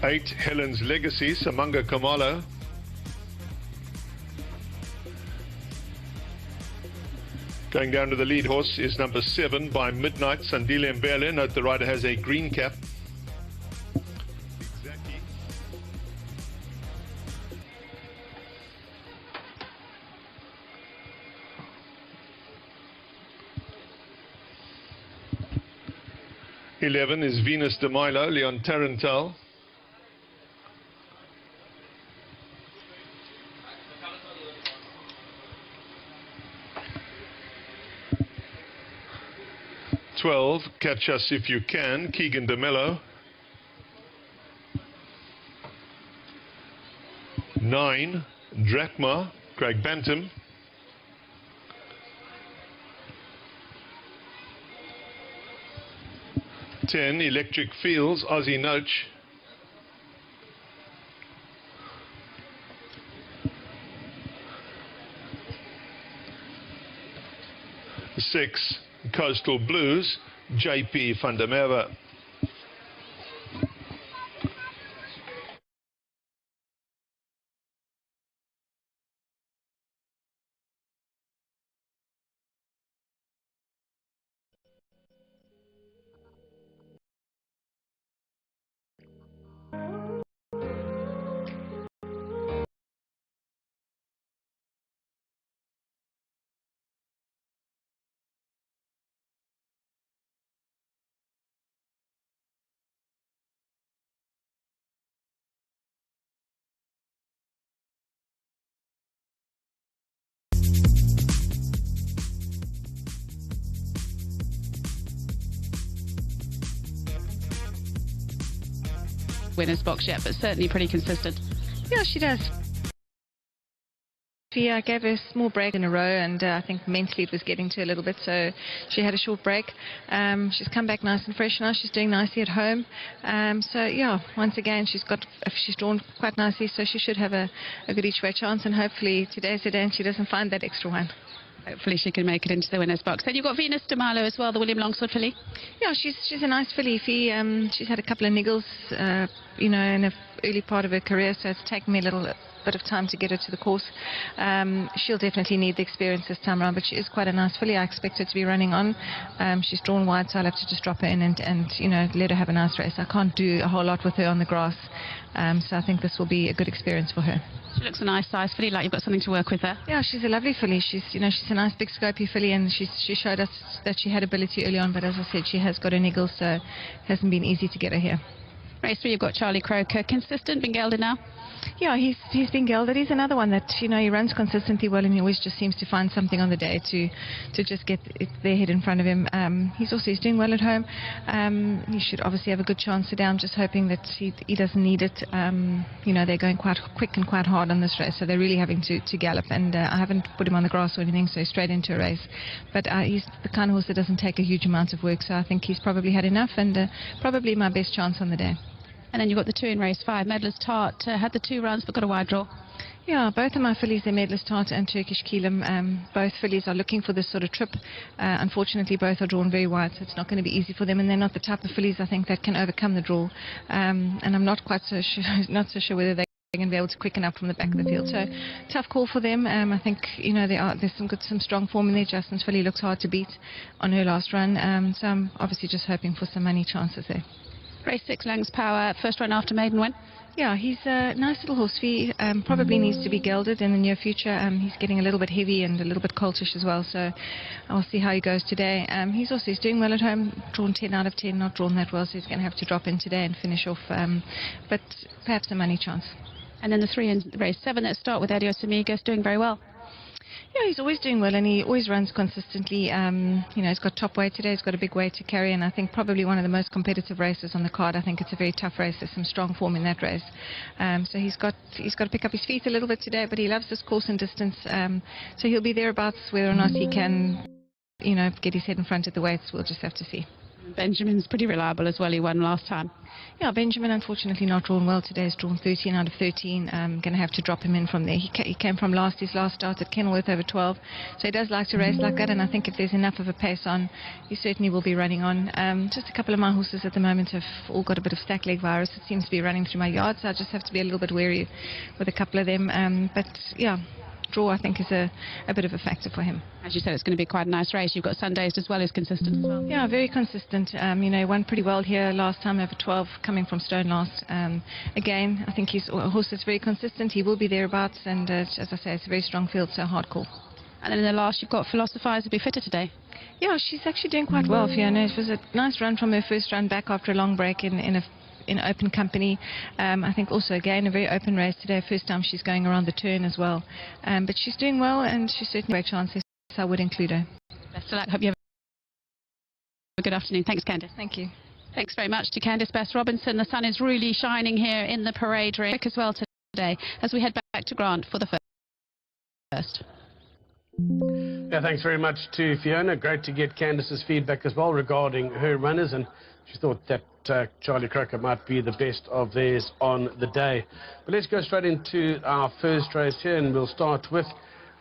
8, Helen's Legacy, Samanga Kamala. Going down to the lead horse is number 7 by Midnight, Sandile Mbele. Note the rider has a green cap. Exactly. 11 is Venus de Milo, Leon Tarantel. "12, Catch Us If You Can, Keegan DeMello. 9, Drachma, Craig Bantam. 10, Electric Fields, Ozzie Noach. 6, Coastal Blues, JP van der Merwe. Winners box yet, but certainly pretty consistent. Yeah, she does. She gave her a small break in a row, and I think mentally it was getting to her a little bit, so she had a short break. She's come back nice and fresh now. She's doing nicely at home. So yeah, once again, she's drawn quite nicely, so she should have a good each way chance, and hopefully today's the day and she doesn't find that extra one. Hopefully she can make it into the winners box. Then you've got Venus de Milo as well, the William Longsword filly. Yeah, she's a nice filly. She's had a couple of niggles, you know, in the early part of her career, so it's taken me a little bit of time to get her to the course. She'll definitely need the experience this time around, but she is quite a nice filly. I expect her to be running on. She's drawn wide, so I'll have to just drop her in and you know, let her have a nice race. I can't do a whole lot with her on the grass, so I think this will be a good experience for her. She looks a nice size filly, like you've got something to work with there. Yeah, she's a lovely filly. She's a nice big scopy filly, and she showed us that she had ability early on, but as I said, she has got a niggle, so it hasn't been easy to get her here. Race 3, you've got Charlie Croker. Consistent, been gelded now? Yeah, he's been gelded. He's another one that, you know, he runs consistently well, and he always just seems to find something on the day to just get their head in front of him. He's doing well at home. He should obviously have a good chance today. I'm just hoping that he doesn't need it. You know, they're going quite quick and quite hard on this race, so they're really having to gallop, and I haven't put him on the grass or anything, so straight into a race. But he's the kind of horse that doesn't take a huge amount of work, so I think he's probably had enough, and probably my best chance on the day. And then you've got the 2 in race 5. Medalist Tart had the 2 runs but got a wide draw. Yeah, both of my fillies, they're Medalist Tart and Turkish Keelam. Both fillies are looking for this sort of trip. Unfortunately, both are drawn very wide, so it's not going to be easy for them, and they're not the type of fillies, I think, that can overcome the draw. And I'm not so sure whether they're going to be able to quicken up from the back of the field. So tough call for them. I think, you know, there's some strong form in there. Justin's filly looks hard to beat on her last run, so I'm obviously just hoping for some money chances there. Race 6, Lang's Power, first run after maiden win. Yeah, he's a nice little horse. He probably needs to be gelded in the near future. He's getting a little bit heavy and a little bit coltish as well, so I'll see how he goes today. He's doing well at home, drawn 10 out of 10, not drawn that well, so he's going to have to drop in today and finish off, but perhaps a money chance. And then the 3 in race 7, let's start with Adios Amigos, doing very well. Yeah, he's always doing well, and he always runs consistently. You know, he's got top weight today, he's got a big weight to carry, and I think probably one of the most competitive races on the card. I think it's a very tough race. There's some strong form in that race. So he's got to pick up his feet a little bit today, but he loves this course and distance. So he'll be thereabouts. Whether or not he can, you know, get his head in front of the weights, we'll just have to see. Benjamin's pretty reliable as well. He won last time. Yeah, Benjamin unfortunately not drawn well today. He's drawn 13 out of 13. I'm going to have to drop him in from there. He came from his last start at Kenilworth over 12. So he does like to race like that, and I think if there's enough of a pace on, he certainly will be running on. Just a couple of my horses at the moment have all got a bit of stack leg virus. It seems to be running through my yard, so I just have to be a little bit wary with a couple of them. But yeah, draw I think is a bit of a factor for him. As you said, it's going to be quite a nice race. You've got Sundays as well as consistent as well. Yeah, very consistent. You know, won pretty well here last time over 12, coming from Stone last. Again, I think he's a horse that's very consistent. He will be thereabouts, and as I say, it's a very strong field, so hard call. And then in the last, you've got Philosophize to be fitter today. Yeah, she's actually doing quite well, Fiona. It was a nice run from her first run back after a long break in open company. I think also again a very open race today, first time she's going around the turn as well, but she's doing well, and she's certainly a great chance, so I would include her. Best of luck. Hope you have a good afternoon. Thanks, Candice. Thank you. Thanks very much to Candice Bass-Robinson. The sun is really shining here in the parade ring as well today as we head back to Grant for the first. Yeah, thanks very much to Fiona. Great to get Candice's feedback as well regarding her runners, and she thought that Charlie Croker might be the best of theirs on the day. But let's go straight into our first race here, and we'll start with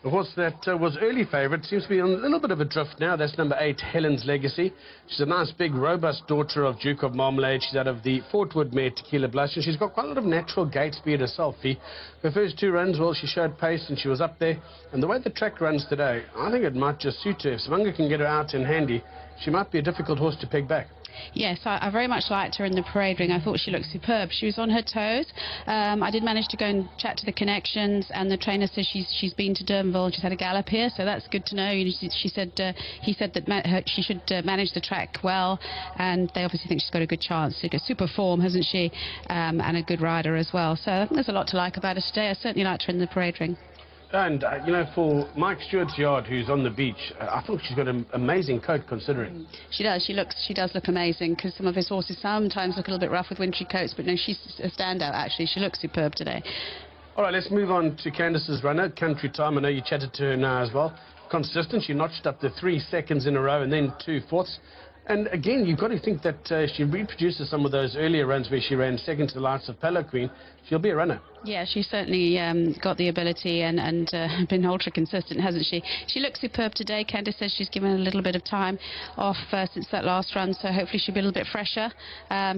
Of course, that was early favourite. Seems to be on a little bit of a drift now. That's number 8, Helen's Legacy. She's a nice, big, robust daughter of Duke of Marmalade. She's out of the Fort Wood mare Tequila Blush, and she's got quite a lot of natural gate speed herself. Her first 2 runs, well, she showed pace and she was up there. And the way the track runs today, I think it might just suit her. If Samanga can get her out in handy, she might be a difficult horse to peg back. Yes, I very much liked her in the parade ring. I thought she looked superb. She was on her toes. I did manage to go and chat to the connections, and the trainer says she's been to Durbanville and she's had a gallop here, so that's good to know. He said that she should manage the track well, and they obviously think she's got a good chance. She's got super form, hasn't she, and a good rider as well. So I think there's a lot to like about her today. I certainly liked her in the parade ring. And, you know, for Mike Stewart's yard, who's on the beach, I thought she's got an amazing coat considering. She does. She does look amazing, because some of his horses sometimes look a little bit rough with wintry coats, but no, she's a standout, actually. She looks superb today. All right, let's move on to Candice's runner, Country Time. I know you chatted to her now as well. Consistent. She notched up the 3 seconds in a row and then 2 fourths. And again, you've got to think that she reproduces some of those earlier runs where she ran second to the likes of Palo Queen. She'll be a runner. Yeah, she's certainly got the ability and been ultra consistent, hasn't she? She looks superb today. Candice says she's given a little bit of time off since that last run, so hopefully she'll be a little bit fresher.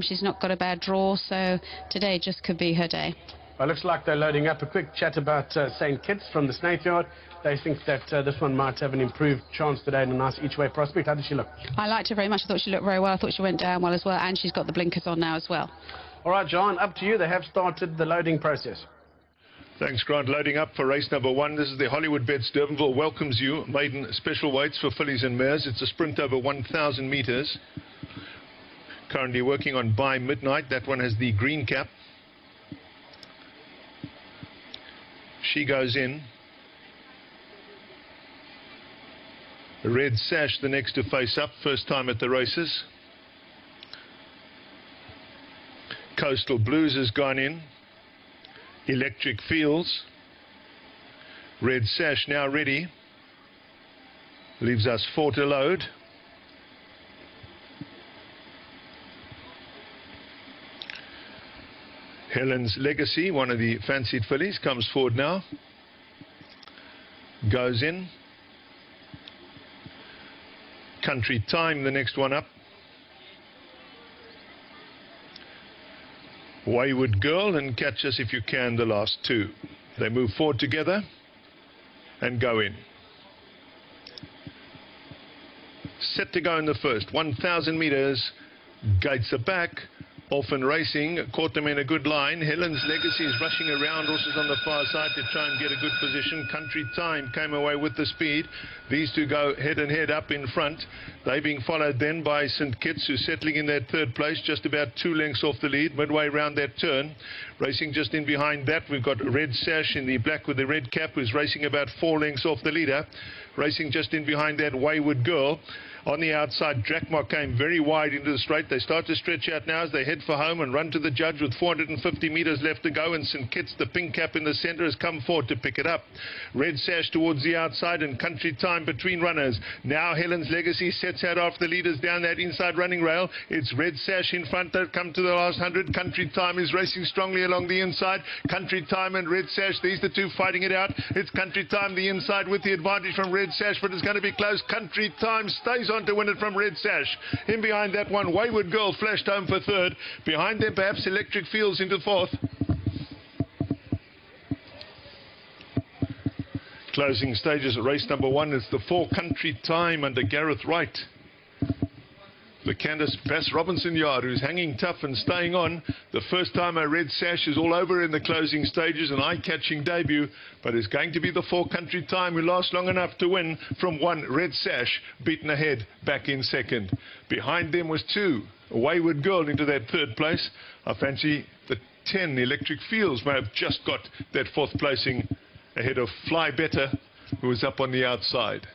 She's not got a bad draw, so today just could be her day. Well, looks like they're loading up. A quick chat about St. Kitts from the Snaith Yard. They think that this one might have an improved chance today and a nice each-way prospect. How did she look? I liked her very much. I thought she looked very well. I thought she went down well as well, and she's got the blinkers on now as well. All right, John, up to you. They have started the loading process. Thanks, Grant. Loading up for race number 1. This is the Hollywood Bets. Durbanville welcomes you. Maiden special weights for fillies and mares. It's a sprint over 1,000 metres. Currently working on By Midnight. That one has the green cap. She goes in. Red Sash, the next to face up. First time at the races. Coastal Blues has gone in. Electric Fields. Red Sash now ready. Leaves us 4 to load. Helen's Legacy, one of the fancied fillies, comes forward now. Goes in. Country Time, the next one up. Wayward Girl and Catch Us If You Can, the last 2. They move forward together and go in. Set to go in the first. 1,000 metres. Gates are back. Off and racing, caught them in a good line. Helen's Legacy is rushing around, horses on the far side to try and get a good position. Country Time came away with the speed. These two go head and head up in front. They being followed then by St. Kitts, who's settling in that 3rd place, just about 2 lengths off the lead, midway round that turn. Racing just in behind that, we've got Red Sash in the black with the red cap, who's racing about 4 lengths off the leader. Racing just in behind that, Wayward Girl. On the outside, Drakmar came very wide into the straight. They start to stretch out now as they head for home and run to the judge with 450 metres left to go. And St. Kitts, the pink cap in the centre, has come forward to pick it up. Red Sash towards the outside and Country Time between runners. Now Helen's Legacy sets out after the leaders down that inside running rail. It's Red Sash in front. They've come to the last 100. Country Time is racing strongly along the inside. Country Time and Red Sash, these are the two fighting it out. It's Country Time the inside with the advantage from Red Sash, but it's going to be close. Country Time stays on to win it from Red Sash. In behind that one, Wayward Girl flashed home for 3rd. Behind them, perhaps Electric Fields into 4th. Closing stages at race number 1 is the 4 Country Time under Gareth Wright. The Candice Bass-Robinson yard, who's hanging tough and staying on. The first time a Red Sash is all over in the closing stages, an eye-catching debut, but it's going to be the 4 Country Time who lasts long enough to win from 1 Red Sash, beaten ahead back in 2nd. Behind them was 2 Wayward Girl into that 3rd place. I fancy the 10 Electric Fields may have just got that 4th placing ahead of Fly Better, who was up on the outside.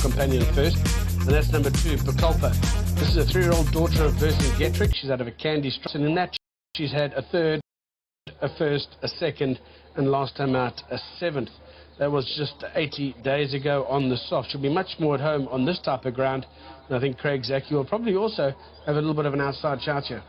companion first, and that's number 2, Procalpa. This is a 3-year-old daughter of Vercingetorix. She's out of a Candy Strut, and in that she's had a third, a first, a second, and last time out a 7th. That was just 80 days ago on the soft. She'll be much more at home on this type of ground, and I think Craig Zaki will probably also have a little bit of an outside shout here.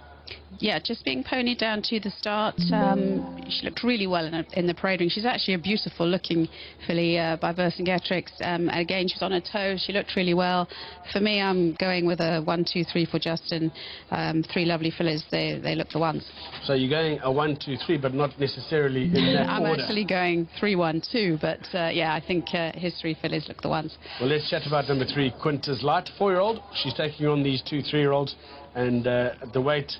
Yeah, just being ponied down to the start. She looked really well in the parade ring. She's actually a beautiful looking filly by Vercingetorix. Again, she's on her toes. She looked really well. For me, I'm going with a 1, 2, 3 for Justin. 3 lovely fillies. They look the ones. So you're going a 1, 2, 3, but not necessarily in that I'm order. actually going 3, 1, 2, but yeah, I think his 3 fillies look the ones. Well, let's chat about number 3, Quintus Light, 4-year-old. She's taking on these 2 3-year-olds, and the weight,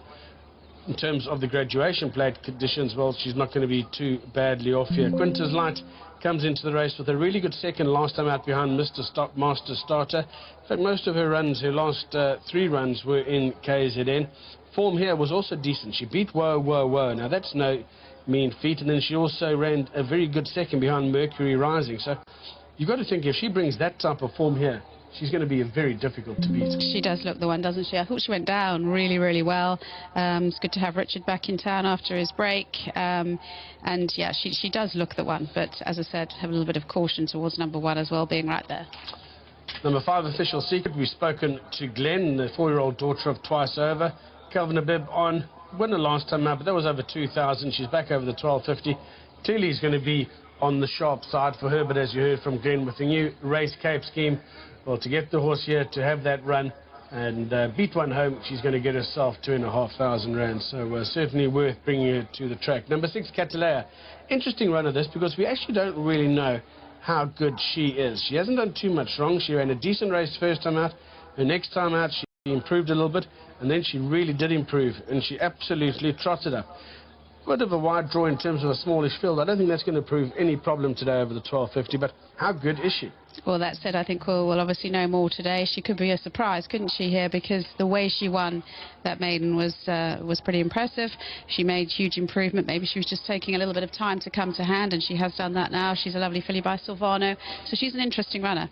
in terms of the graduation plate conditions, well, she's not going to be too badly off here. Quintus Light comes into the race with a really good second last time out behind Master Starter. In fact, most of her runs, her last 3 runs, were in KZN. Form here was also decent. She beat Whoa, Whoa, Whoa. Now, that's no mean feat. And then she also ran a very good second behind Mercury Rising. So you've got to think, if she brings that type of form here, she's going to be very difficult to beat. She does look the one, doesn't she? I thought she went down really, really well. It's good to have Richard back in town after his break. And yeah, she does look the one. But as I said, have a little bit of caution towards number 1 as well, being right there. Number 5, Official Secret. We've spoken to Glenn, the 4-year-old daughter of Twice Over. Kelvin Abib on winner last time out, but that was over 2,000. She's back over the 1250. Clearly he's going to be on the sharp side for her, but as you heard from Glenn, with the new race cape scheme, well, to get the horse here to have that run and beat one home, she's going to get herself 2,500 rand. So certainly worth bringing her to the track. Number 6, Catalaya. Interesting run of this, because we actually don't really know how good she is. She hasn't done too much wrong. She ran a decent race first time out. Her next time out, she improved a little bit, and then she really did improve, and she absolutely trotted up. Bit of a wide draw in terms of a smallish field. I don't think that's going to prove any problem today over the 1250, but how good is she? Well, that said, I think we'll obviously know more today. She could be a surprise, couldn't she, here? Because the way she won that maiden was pretty impressive. She made huge improvement. Maybe she was just taking a little bit of time to come to hand, and she has done that now. She's a lovely filly by Silvano, so she's an interesting runner.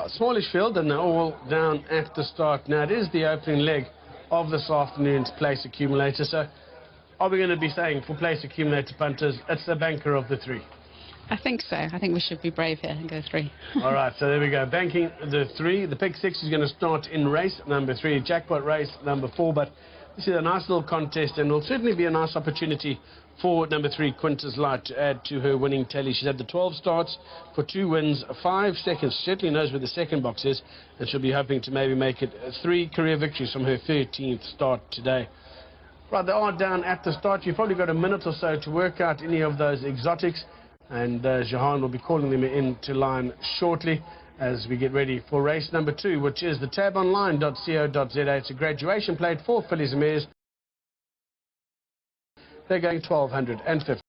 Smallish field, and they're all down at the start. Now, it is the opening leg of this afternoon's place accumulator, so are we going to be saying for place accumulator punters, it's the banker of the 3? I think so. I think we should be brave here and go 3. All right, so there we go. Banking the 3. The pick 6 is going to start in race number 3, jackpot race number 4. But this is a nice little contest, and will certainly be a nice opportunity for number 3, Quintus Light, to add to her winning tally. She's had the 12 starts for 2 wins, 5 seconds. She certainly knows where the second box is, and she'll be hoping to maybe make it 3 career victories from her 13th start today. Right, they are down at the start. You've probably got a minute or so to work out any of those exotics, and Jahan will be calling them into line shortly as we get ready for race number 2, which is the tabonline.co.za. It's a graduation plate for fillies and mares. They're going 1,250.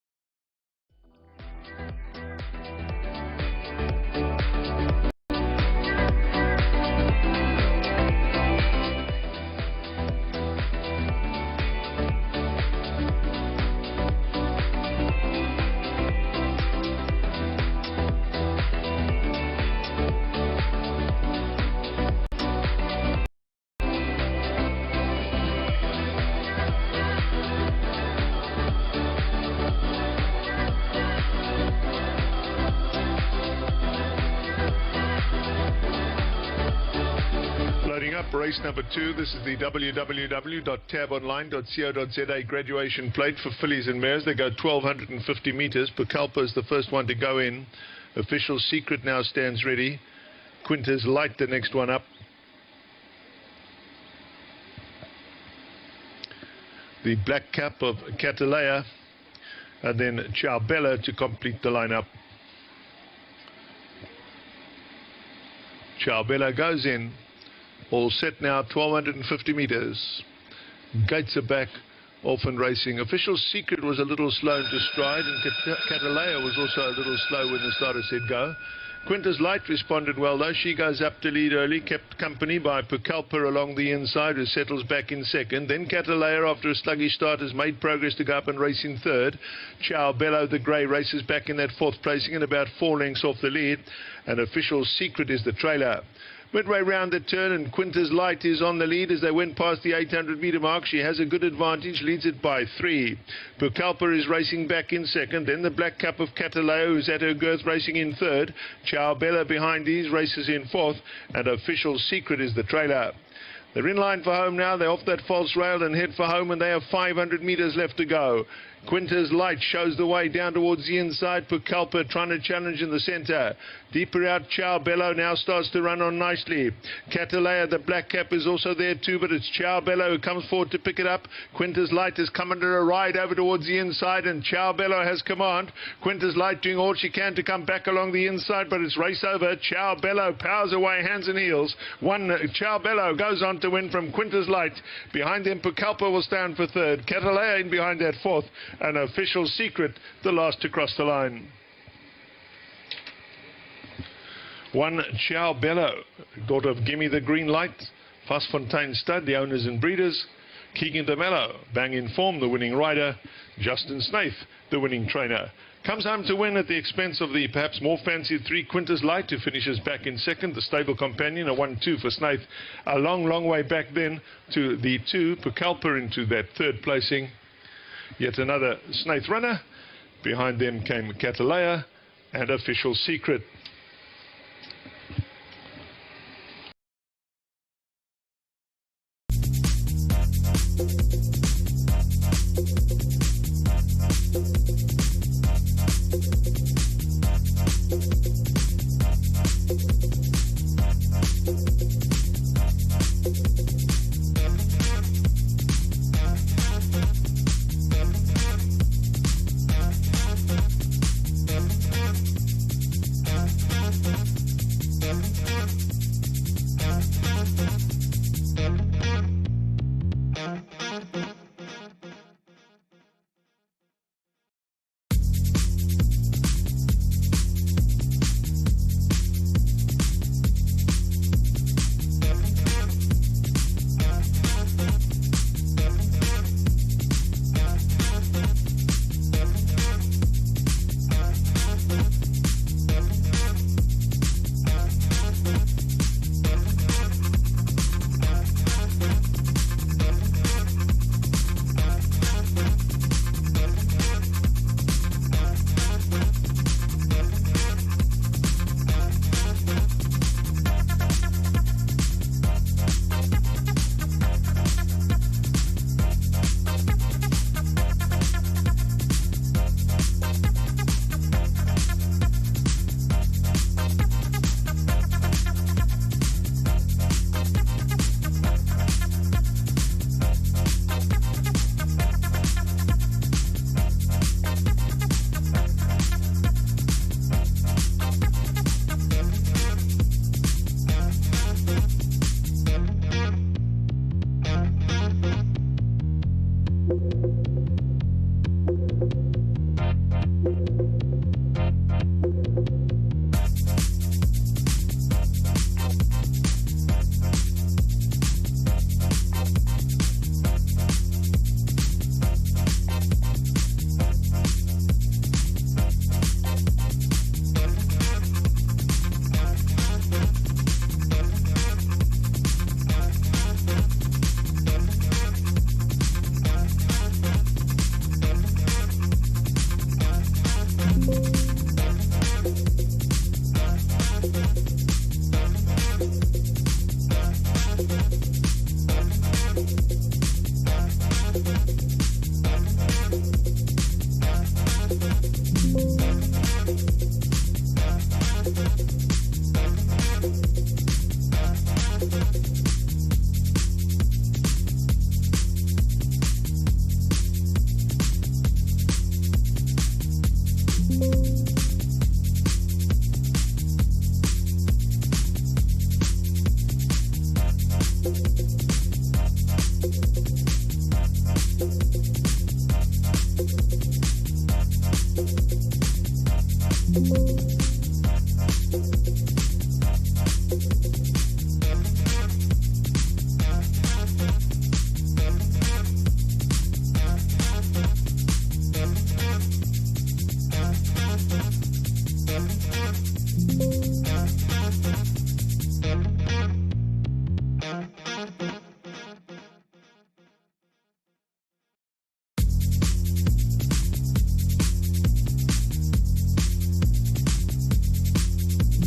Race number 2. This is the www.tabonline.co.za graduation plate for fillies and mares. They go 1,250 meters. Procalpa is the first one to go in. Official Secret now stands ready. Quintus Light, the next one up. The black cap of Catalaya, and then Ciao Bella to complete the lineup. Ciao Bella goes in. All set now, 1,250 meters. Gates are back. Orphan Racing. Official Secret was a little slow into stride, and Catalaya was also a little slow when the starter said go. Quintus Light responded well though. She goes up to lead early, kept company by Pucalpa along the inside, who settles back in second. Then Catalaya, after a sluggish start, has made progress to go up and race in third. Ciao Bello, the grey, races back in that fourth placing and about 4 lengths off the lead. And Official Secret is the trailer. Midway round the turn, and Quintus Light is on the lead as they went past the 800-metre mark. She has a good advantage, leads it by 3. Pucalpa is racing back in second. Then the Black Cup of Catalaya, who's at her girth, racing in third. Ciao Bella behind these, races in fourth. And Official Secret is the trailer. They're in line for home now. They're off that false rail and head for home, and they have 500 metres left to go. Quintus Light shows the way down towards the inside. Pucalpa trying to challenge in the centre. Deeper out, Ciao Bello now starts to run on nicely. Catalaya, the black cap, is also there too, but it's Ciao Bello who comes forward to pick it up. Quintus Light has come under a ride over towards the inside, and Ciao Bello has command. Quintus Light doing all she can to come back along the inside, but it's race over. Ciao Bello powers away, hands and heels. Ciao Bello goes on to win from Quintus Light. Behind them, Pucalpa will stand for third. Catalaya in behind that fourth. An Official Secret, the last to cross the line. One Ciao Bello, daughter of Gimme the Green Light, Fontaine Stud, the owners and breeders. Keegan de Mello, Bang in Form, the winning rider. Justin Snaith, the winning trainer. Comes home to win at the expense of the perhaps more fancied 3 Quintus Light, who finishes back in second. The stable companion, a 1-2 for Snaith. A long, long way back then to the 2, Pucalpa, into that third placing. Yet another Snaith runner. Behind them came Catalaya and Official Secret.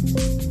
you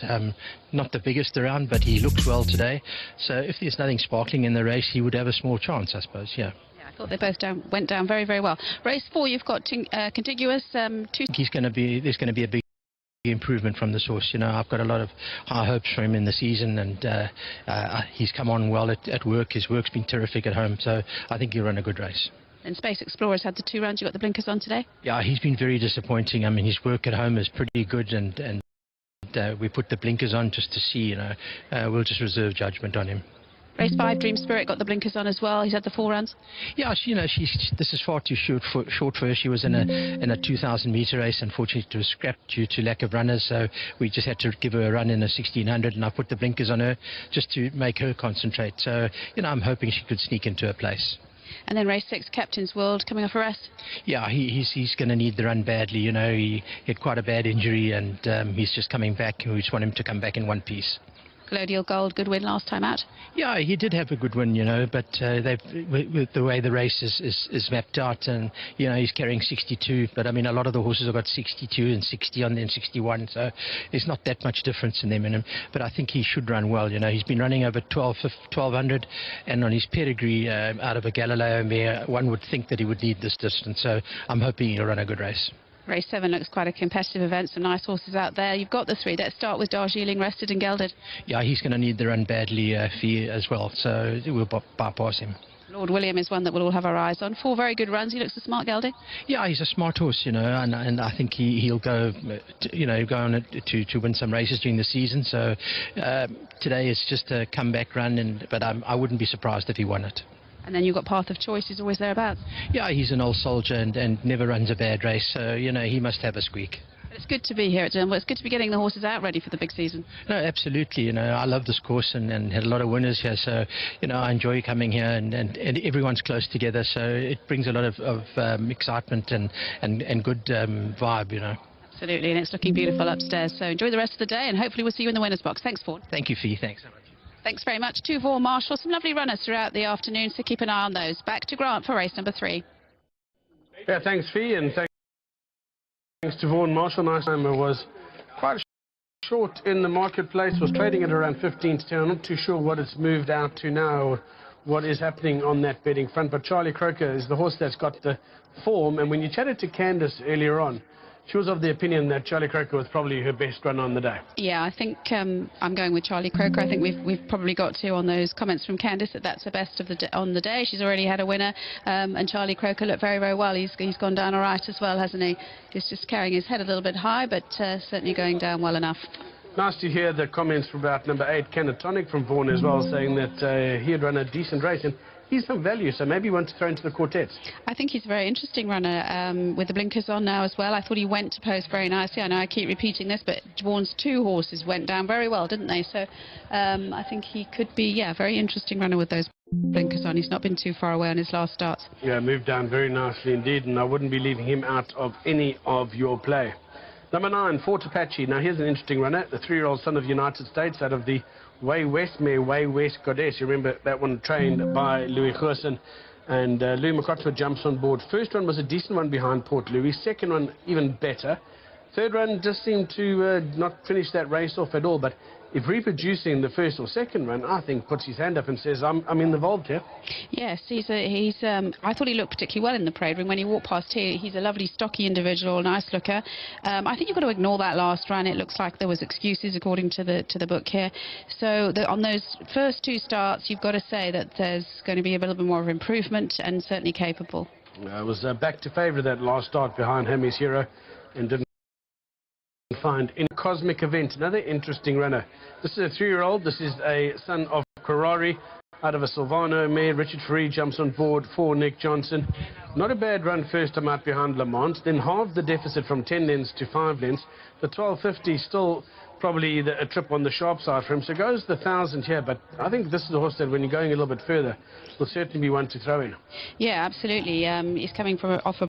horse. Not the biggest around, but he looked well today. So if there's nothing sparkling in the race, he would have a small chance, I suppose, yeah. I thought they both went down very, very well. Race 4, you've got contiguous two. There's going to be a big improvement from this horse. You know, I've got a lot of high hopes for him in the season, and he's come on well at work. His work's been terrific at home, so I think he'll run a good race. And Space Explorer's had the 2 runs. You got the blinkers on today? Yeah, he's been very disappointing. I mean, his work at home is pretty good, and we put the blinkers on just to see. You know, we'll just reserve judgment on him. Race 5, Dream Spirit got the blinkers on as well. He's had the 4 runs. Yeah, you know, this is far too short for her. She was in a 2,000-meter race. Unfortunately, it was scrapped due to lack of runners, so we just had to give her a run in a 1,600, and I put the blinkers on her just to make her concentrate. So, you know, I'm hoping she could sneak into a place. And then race 6, Captain's World, coming off a rest. Yeah, he's going to need the run badly. You know, he had quite a bad injury, and he's just coming back. We just want him to come back in one piece. Colonial Gold, good win last time out. Yeah, he did have a good win, you know, but with the way the race is mapped out, and, you know, he's carrying 62, but I mean, a lot of the horses have got 62 and 60 on them, 61, so there's not that much difference in them in him, but I think he should run well. You know, he's been running over 1,200, and on his pedigree out of a Galileo mare, one would think that he would need this distance, so I'm hoping he'll run a good race. Race 7 looks quite a competitive event, some nice horses out there. You've got the 3. Let's start with Darjeeling, rested and gelded. Yeah, he's going to need the run badly as well, so we'll bypass him. Lord William is one that we'll all have our eyes on. 4 very good runs. He looks a smart gelding. Yeah, he's a smart horse, you know, and I think he'll go, you know, go on to win some races during the season. So today it's just a comeback run, but I wouldn't be surprised if he won it. And then you've got Path of Choice, he's always thereabouts. Yeah, he's an old soldier and never runs a bad race, so, you know, he must have a squeak. But it's good to be here at Durbanville. It's good to be getting the horses out ready for the big season. No, absolutely. You know, I love this course and had a lot of winners here, so, you know, I enjoy coming here, and everyone's close together, so it brings a lot of excitement and good vibe, you know. Absolutely, and it's looking beautiful upstairs, so enjoy the rest of the day, and hopefully we'll see you in the winner's box. Thanks, Vaughan. Thank you, Fee. Thanks so much. Thanks very much to Vaughan Marshall. Some lovely runners throughout the afternoon, so keep an eye on those. Back to Grant for race number 3. Yeah, thanks, Fee, and thanks to Vaughan Marshall. Nice timer was quite short in the marketplace, was trading at around 15 to 10. I'm not too sure what it's moved out to now or what is happening on that betting front, but Charlie Croker is the horse that's got the form, and when you chatted to Candice earlier on, she was of the opinion that Charlie Croker was probably her best runner on the day. Yeah, I think I'm going with Charlie Croker. I think we've probably got to on those comments from Candice that that's the best of on the day. She's already had a winner, and Charlie Croker looked very, very well. He's gone down all right as well, hasn't he? He's just carrying his head a little bit high, but certainly going down well enough. Nice to hear the comments from about number 8, Canatonic from Vaughan as well, saying that he had run a decent race, and he's some value, so maybe he wants to throw into the quartet. I think he's a very interesting runner with the blinkers on now as well. I thought he went to post very nicely. I know I keep repeating this, but Vaughan's 2 horses went down very well, didn't they? So I think he could be, yeah, a very interesting runner with those blinkers on. He's not been too far away on his last starts. Yeah, moved down very nicely indeed, and I wouldn't be leaving him out of any of your play. Number 9, Fort Apache. Now here's an interesting runner, the 3-year-old son of United States out of the Way West mare, Way West Goddess. You remember that one trained by Louis Gerson, and Louis McCottford jumps on board. First one was a decent one behind Port Louis. Second one even better. Third one just seemed to not finish that race off at all, but if reproducing the first or second run, I think puts his hand up and says, I'm involved here. Yes, I thought he looked particularly well in the parade ring when he walked past here. He's a lovely, stocky individual, nice looker. I think you've got to ignore that last run. It looks like there was excuses according to the book here. So on those first 2 starts, you've got to say that there's going to be a little bit more of improvement and certainly capable. I was back to favour that last start behind Hermes Hero and didn't find in Cosmic Event, another interesting runner. This is a 3-year-old. This is a son of Ferrari out of a Silvano mare. Richard Ferree jumps on board for Nick Johnson. Not a bad run first time out behind Lamont, then halved the deficit from 10 lengths to 5 lengths. The 1250 still probably a trip on the sharp side for him, so goes the 1,000 here, but I think this is a horse that when you're going a little bit further will certainly be one to throw in. Yeah, absolutely. He's coming from off a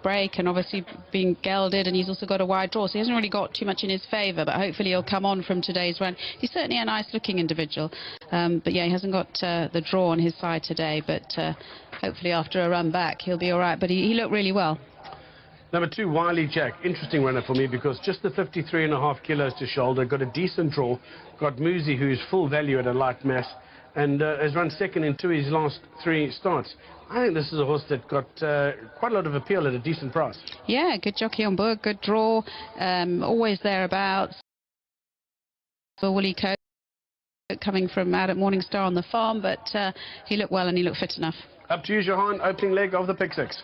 break and obviously being gelded, and he's also got a wide draw, so he hasn't really got too much in his favour, but hopefully he'll come on from today's run. He's certainly a nice looking individual, but yeah, he hasn't got the draw on his side today, but hopefully after a run back he'll be all right, but he looked really well. Number 2, Wiley Jack. Interesting runner for me because just the 53.5 kilos to shoulder, got a decent draw, got Muzi, who is full value at a light mass, and has run second in 2 of his last 3 starts. I think this is a horse that got quite a lot of appeal at a decent price. Yeah, good jockey on board, good draw, always thereabouts. For Willie Coe, coming from out at Morningstar on the farm, but he looked well and he looked fit enough. Up to you, Johan. Opening leg of the pick 6.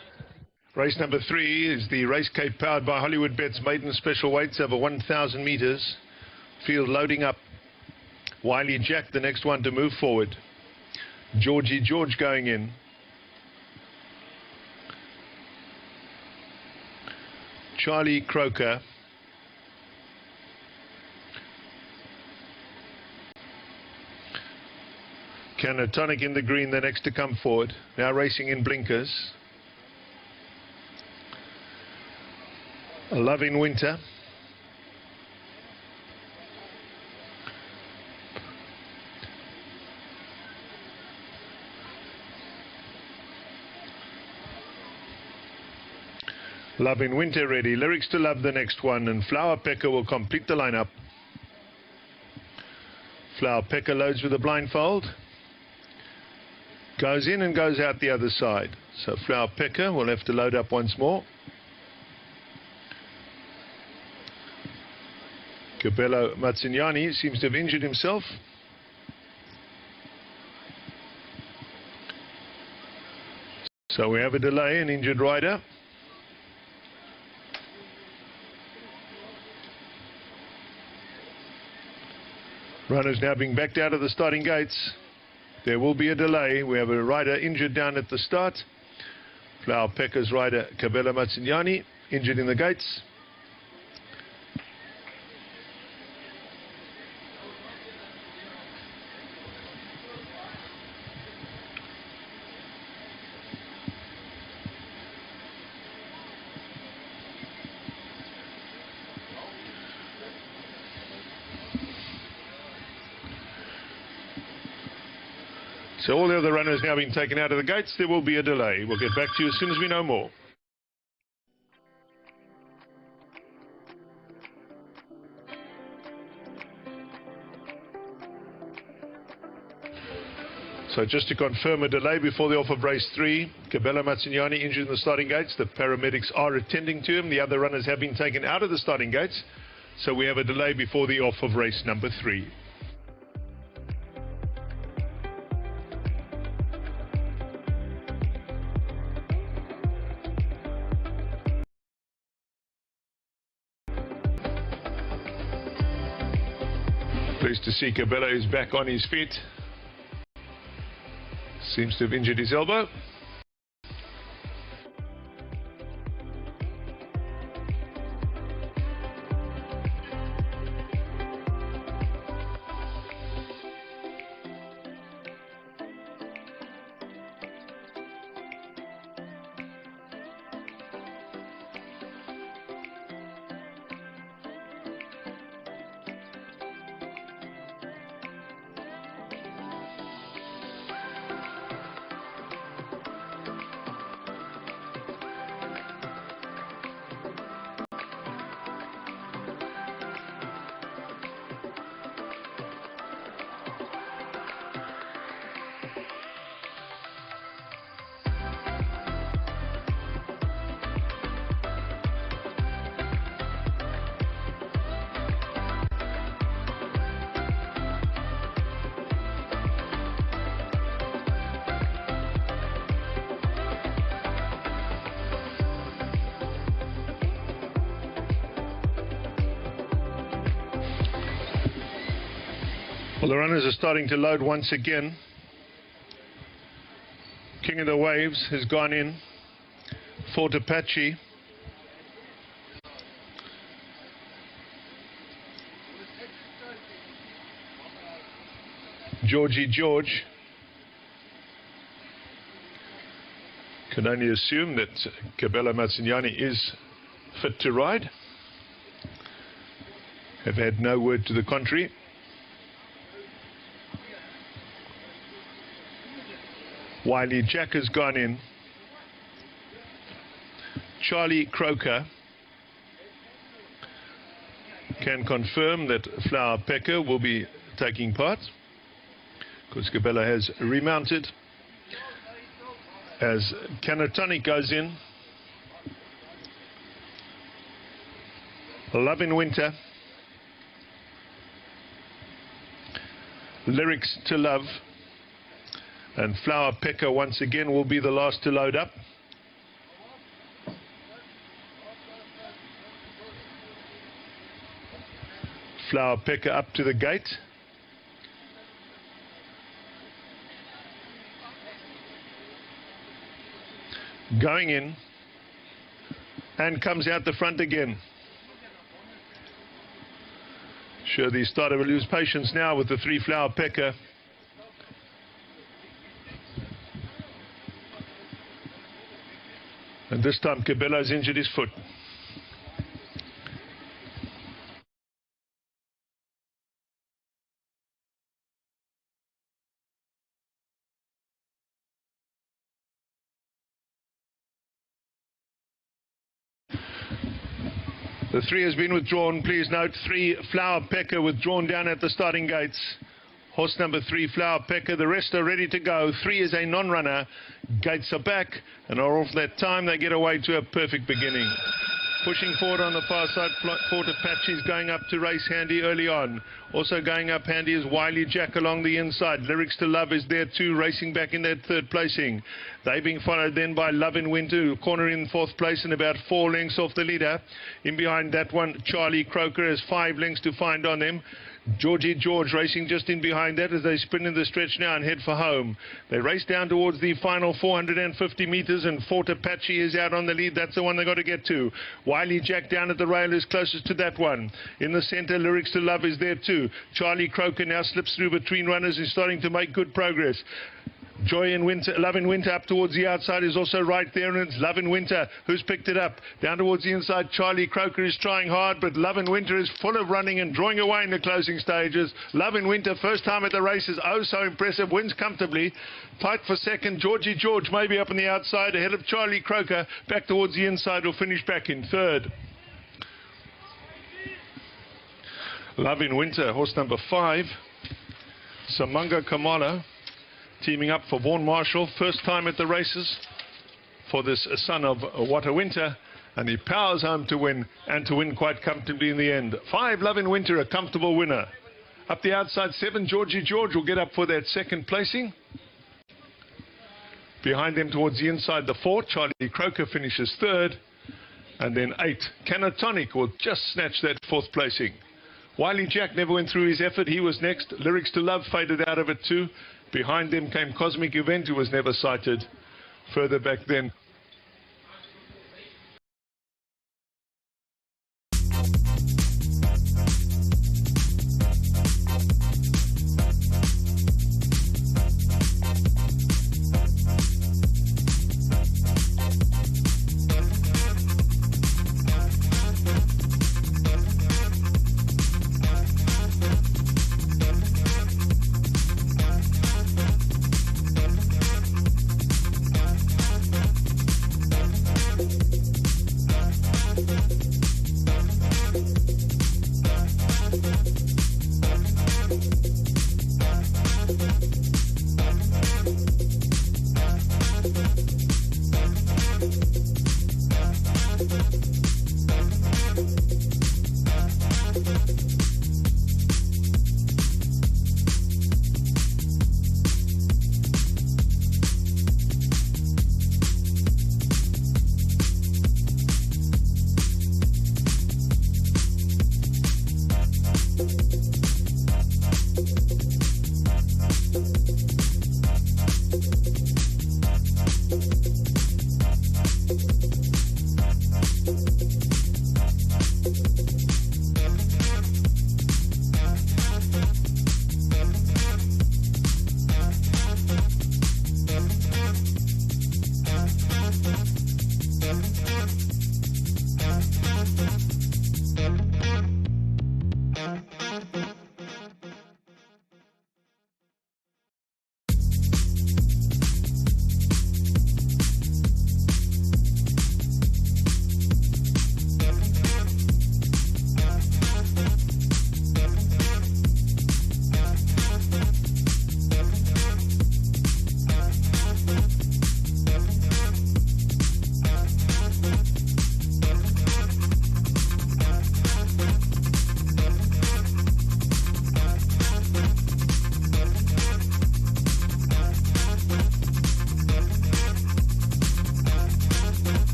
Race number 3 is the Race Cape powered by Hollywood Bets maiden special weights over 1,000 meters. Field loading up. Wiley Jack, the next one to move forward. Georgie George going in. Charlie Croker. Canatonic in the green, the next to come forward. Now racing in blinkers. A Love in Winter. Love in Winter ready. Lyrics to Love the next one, and Flower Pecker will complete the lineup. Flower Pecker loads with a blindfold. Goes in and goes out the other side. So Flower Pecker will have to load up once more. Cabello Mazzignani seems to have injured himself. So we have a delay, an injured rider. Runners now being backed out of the starting gates. There will be a delay. We have a rider injured down at the start. Flower Pecker's rider Cabello Mazzignani injured in the gates. So all the other runners now being taken out of the gates. There will be a delay. We'll get back to you as soon as we know more. So just to confirm a delay before the off of race 3, Cabello Mazzignani injured in the starting gates. The paramedics are attending to him. The other runners have been taken out of the starting gates. So we have a delay before the off of race number 3. Pleased to see Cabello is back on his feet. Seems to have injured his elbow. Well, the runners are starting to load once again. King of the Waves has gone in. Fort Apache. Georgie George. Can only assume that Cabello Mazzignani is fit to ride. Have had no word to the contrary. Wiley Jack has gone in. Charlie Croker can confirm that Flower Pecker will be taking part, because Cabela has remounted. As Canatonic goes in, Love in Winter, Lyrics to Love, and Flower Pecker once again will be the last to load up. Flower Pecker up to the gate. Going in, and comes out the front again. Sure, the starter will lose patience now with the 3 Flower Pecker. And this time Cabela's injured his foot. The 3 has been withdrawn. Please note 3 Flower Pecker withdrawn down at the starting gates. Horse number 3 Flower Pecker. The rest are ready to go. 3 is a non-runner. Gates are back, and off that time they get away to a perfect beginning. Pushing forward on the far side, Fort Apache is going up to race handy early on. Also going up handy is Wiley Jack along the inside. Lyrics to Love is there too, racing back in that 3rd placing. They're being followed then by Love in Winter, corner in 4th place and about 4 lengths off the leader. In behind that one, Charlie Croker has 5 lengths to find on them. Georgie George racing just in behind that as they spin in the stretch now and head for home. They race down towards the final 450 metres, and Fort Apache is out on the lead. That's the one they got to get to. Wiley Jack down at the rail is closest to that one. In the centre, Lyrics to Love is there too. Charlie Croker now slips through between runners and starting to make good progress. Joy in Winter, Love in Winter up towards the outside is also right there, and it's Love in Winter who's picked it up. Down towards the inside, Charlie Croker is trying hard, but Love in Winter is full of running and drawing away in the closing stages. Love in Winter, first time at the races, oh so impressive, wins comfortably. Tight for second, Georgie George maybe up on the outside, ahead of Charlie Croker. Back towards the inside, will finish back in 3rd. Love in Winter, horse number 5, Samunga Kamala, teaming up for Vaughan Marshall, first time at the races for this son of What a Winter, and he powers home to win, and to win quite comfortably in the end. 5 Love in Winter, a comfortable winner. Up the outside, 7 Georgie George will get up for that 2nd placing. Behind them towards the inside, the 4 Charlie Croker finishes 3rd, and then 8 Canatonic will just snatch that 4th placing. Wiley Jack never went through his effort, he was next. Lyrics to Love faded out of it too. Behind them came Cosmic Event, who was never sighted. Further back then,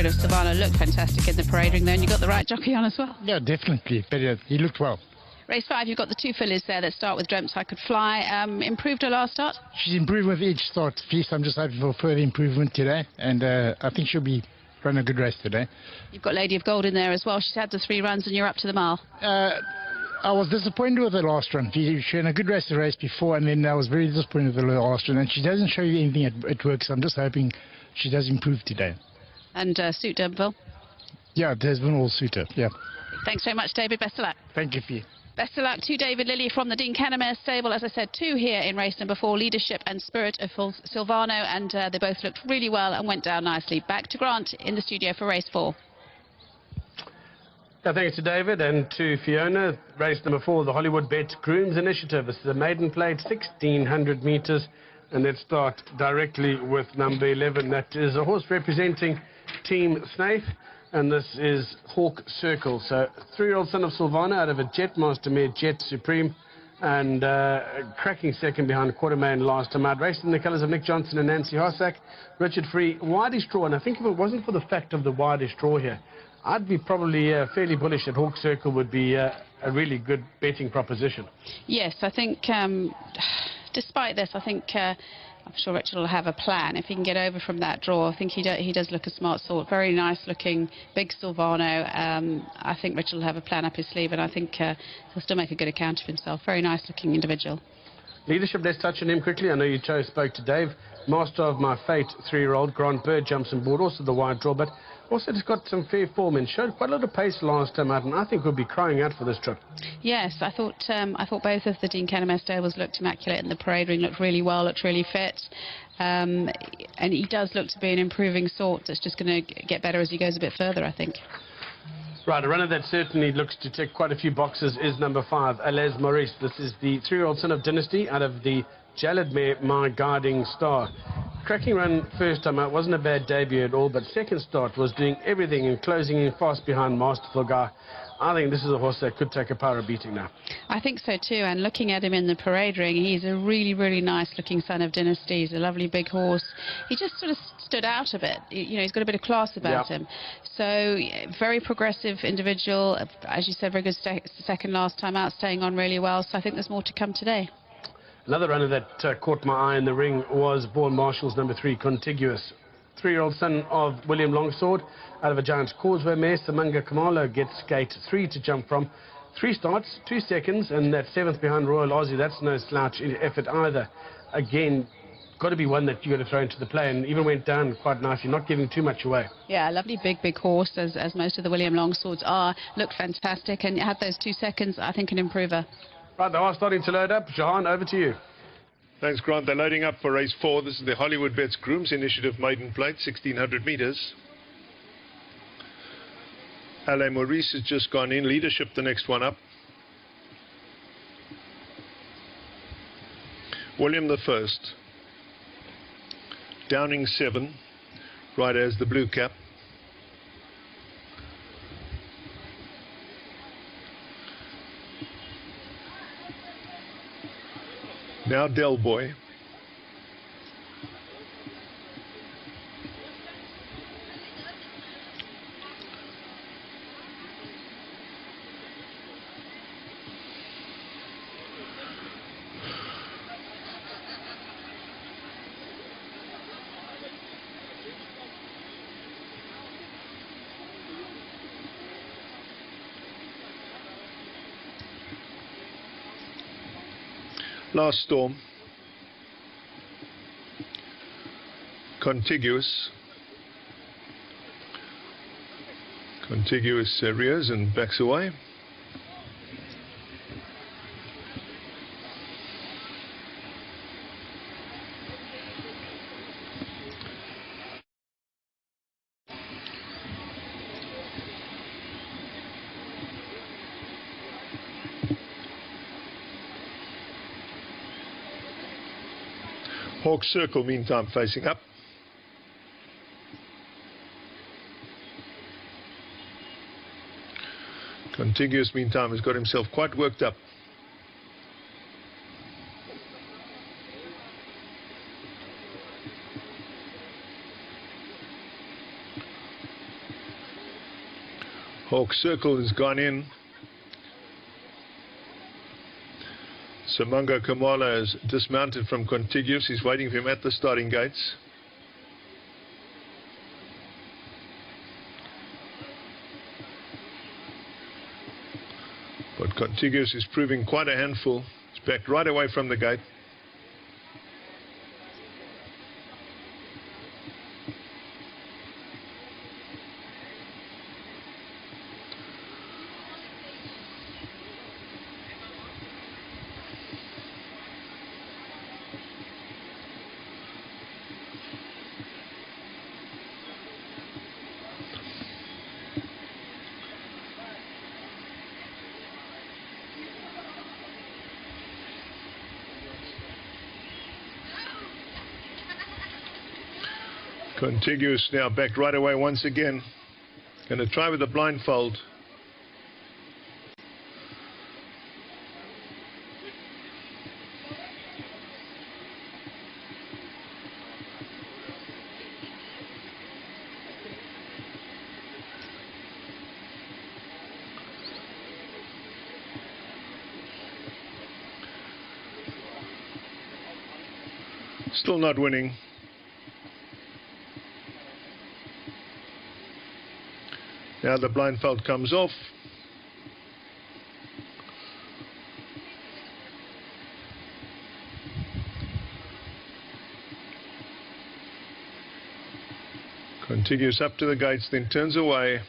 Spirit of Savannah looked fantastic in the parade ring there, and you got the right jockey on as well. Yeah, definitely. But he looked well. Race 5, you've got the two fillies there that start with Dreamt I Could Fly. Improved her last start? She's improved with each start piece. I'm just hoping for further improvement today, and I think she'll be running a good race today. You've got Lady of Gold in there as well. She's had the 3 runs, and you're up to the mile. I was disappointed with her last run. She had a good race the race before, and then I was very disappointed with her last run. And she doesn't show you anything at work, so I'm just hoping she does improve today. And suit Durbanville? Yeah, it has been all suited, yeah. Thanks very much, David. Best of luck. Thank you, Fee. Best of luck to David Lilly from the Dean Canamere stable. As I said, 2 here in race number 4, Leadership and Spirit of Silvano, and they both looked really well and went down nicely. Back to Grant in the studio for race 4. Thanks to David and to Fiona. Race number 4, the Hollywood Bet Grooms Initiative. This is a maiden plate, 1,600 metres, and let's start directly with number 11. That is a horse representing Team Snaith, and this is Hawk Circle. So 3-year-old son of Silvana out of a Jetmaster mare, Jet Supreme, and cracking second behind Quartermain last time out. Raced in the colours of Nick Johnson and Nancy Hossack. Richard Free, widest draw, and I think if it wasn't for the fact of the widest draw here, I'd be probably fairly bullish that Hawk Circle would be a really good betting proposition. Yes, I think despite this, I think I'm sure Richard will have a plan if he can get over from that draw. I think he does look a smart sort, very nice looking, big Silvano. I think Richard will have a plan up his sleeve, and I think he'll still make a good account of himself. Very nice looking individual. Leadership, let's touch on him quickly. I know you spoke to Dave. Master of My Fate, 3-year-old Grant Bird jumps on board, also the wide draw, but Also, it's got some fair form and showed quite a lot of pace last time out, and I think we'll be crying out for this trip. Yes, I thought both of the Dean Canham stables looked immaculate in the parade ring, looked really well, looked really fit. And he does look to be an improving sort that's just going to get better as he goes a bit further, I think. Right, a runner that certainly looks to tick quite a few boxes is number 5, Alez Maurice. This is the 3-year-old son of Dynasty out of the Jalad mare, My Guiding Star. Cracking run first time out, wasn't a bad debut at all, but second start was doing everything and closing in fast behind Masterful Guy. I think this is a horse that could take a power beating now. I think so too, and looking at him in the parade ring, he's a really, really nice looking son of Dynasty. He's a lovely big horse. He just sort of stood out a bit. You know, he's got a bit of class about him. So, very progressive individual. As you said, very good second last time out, staying on really well. So I think there's more to come today. Another runner that caught my eye in the ring was Vaughan Marshall's number 3, Contiguous. 3-year-old son of William Longsword out of a Giant's Causeway mare. Samanga Kamala gets gate 3 to jump from. 3 starts, 2 seconds, and that 7th behind Royal Aussie. That's no slouch effort either. Again, got to be one that you got to throw into the play, and even went down quite nicely, not giving too much away. Yeah, lovely big horse, as most of the William Longswords are. Looked fantastic, and had those 2 seconds, I think, an improver. Right, they are starting to load up. Jahan, over to you. Thanks, Grant. They're loading up for race 4. This is the Hollywood Bets Grooms Initiative maiden plate, 1,600 metres. Ale Maurice has just gone in. Leadership, the next one up. William the First. Downing 7. Right as the blue cap. Now Del Boy. Last Storm. Contiguous. Contiguous rears and backs away. Hawk Circle, meantime, facing up. Contiguous, meantime, has got himself quite worked up. Hawk Circle has gone in. Samanga Kamala has dismounted from Contiguous. He's waiting for him at the starting gates. But Contiguous is proving quite a handful. He's backed right away from the gate. Contiguous now back right away once again. Going to try with a blindfold. Still not winning. Now the blindfold comes off. Contiguous up to the gates, then turns away.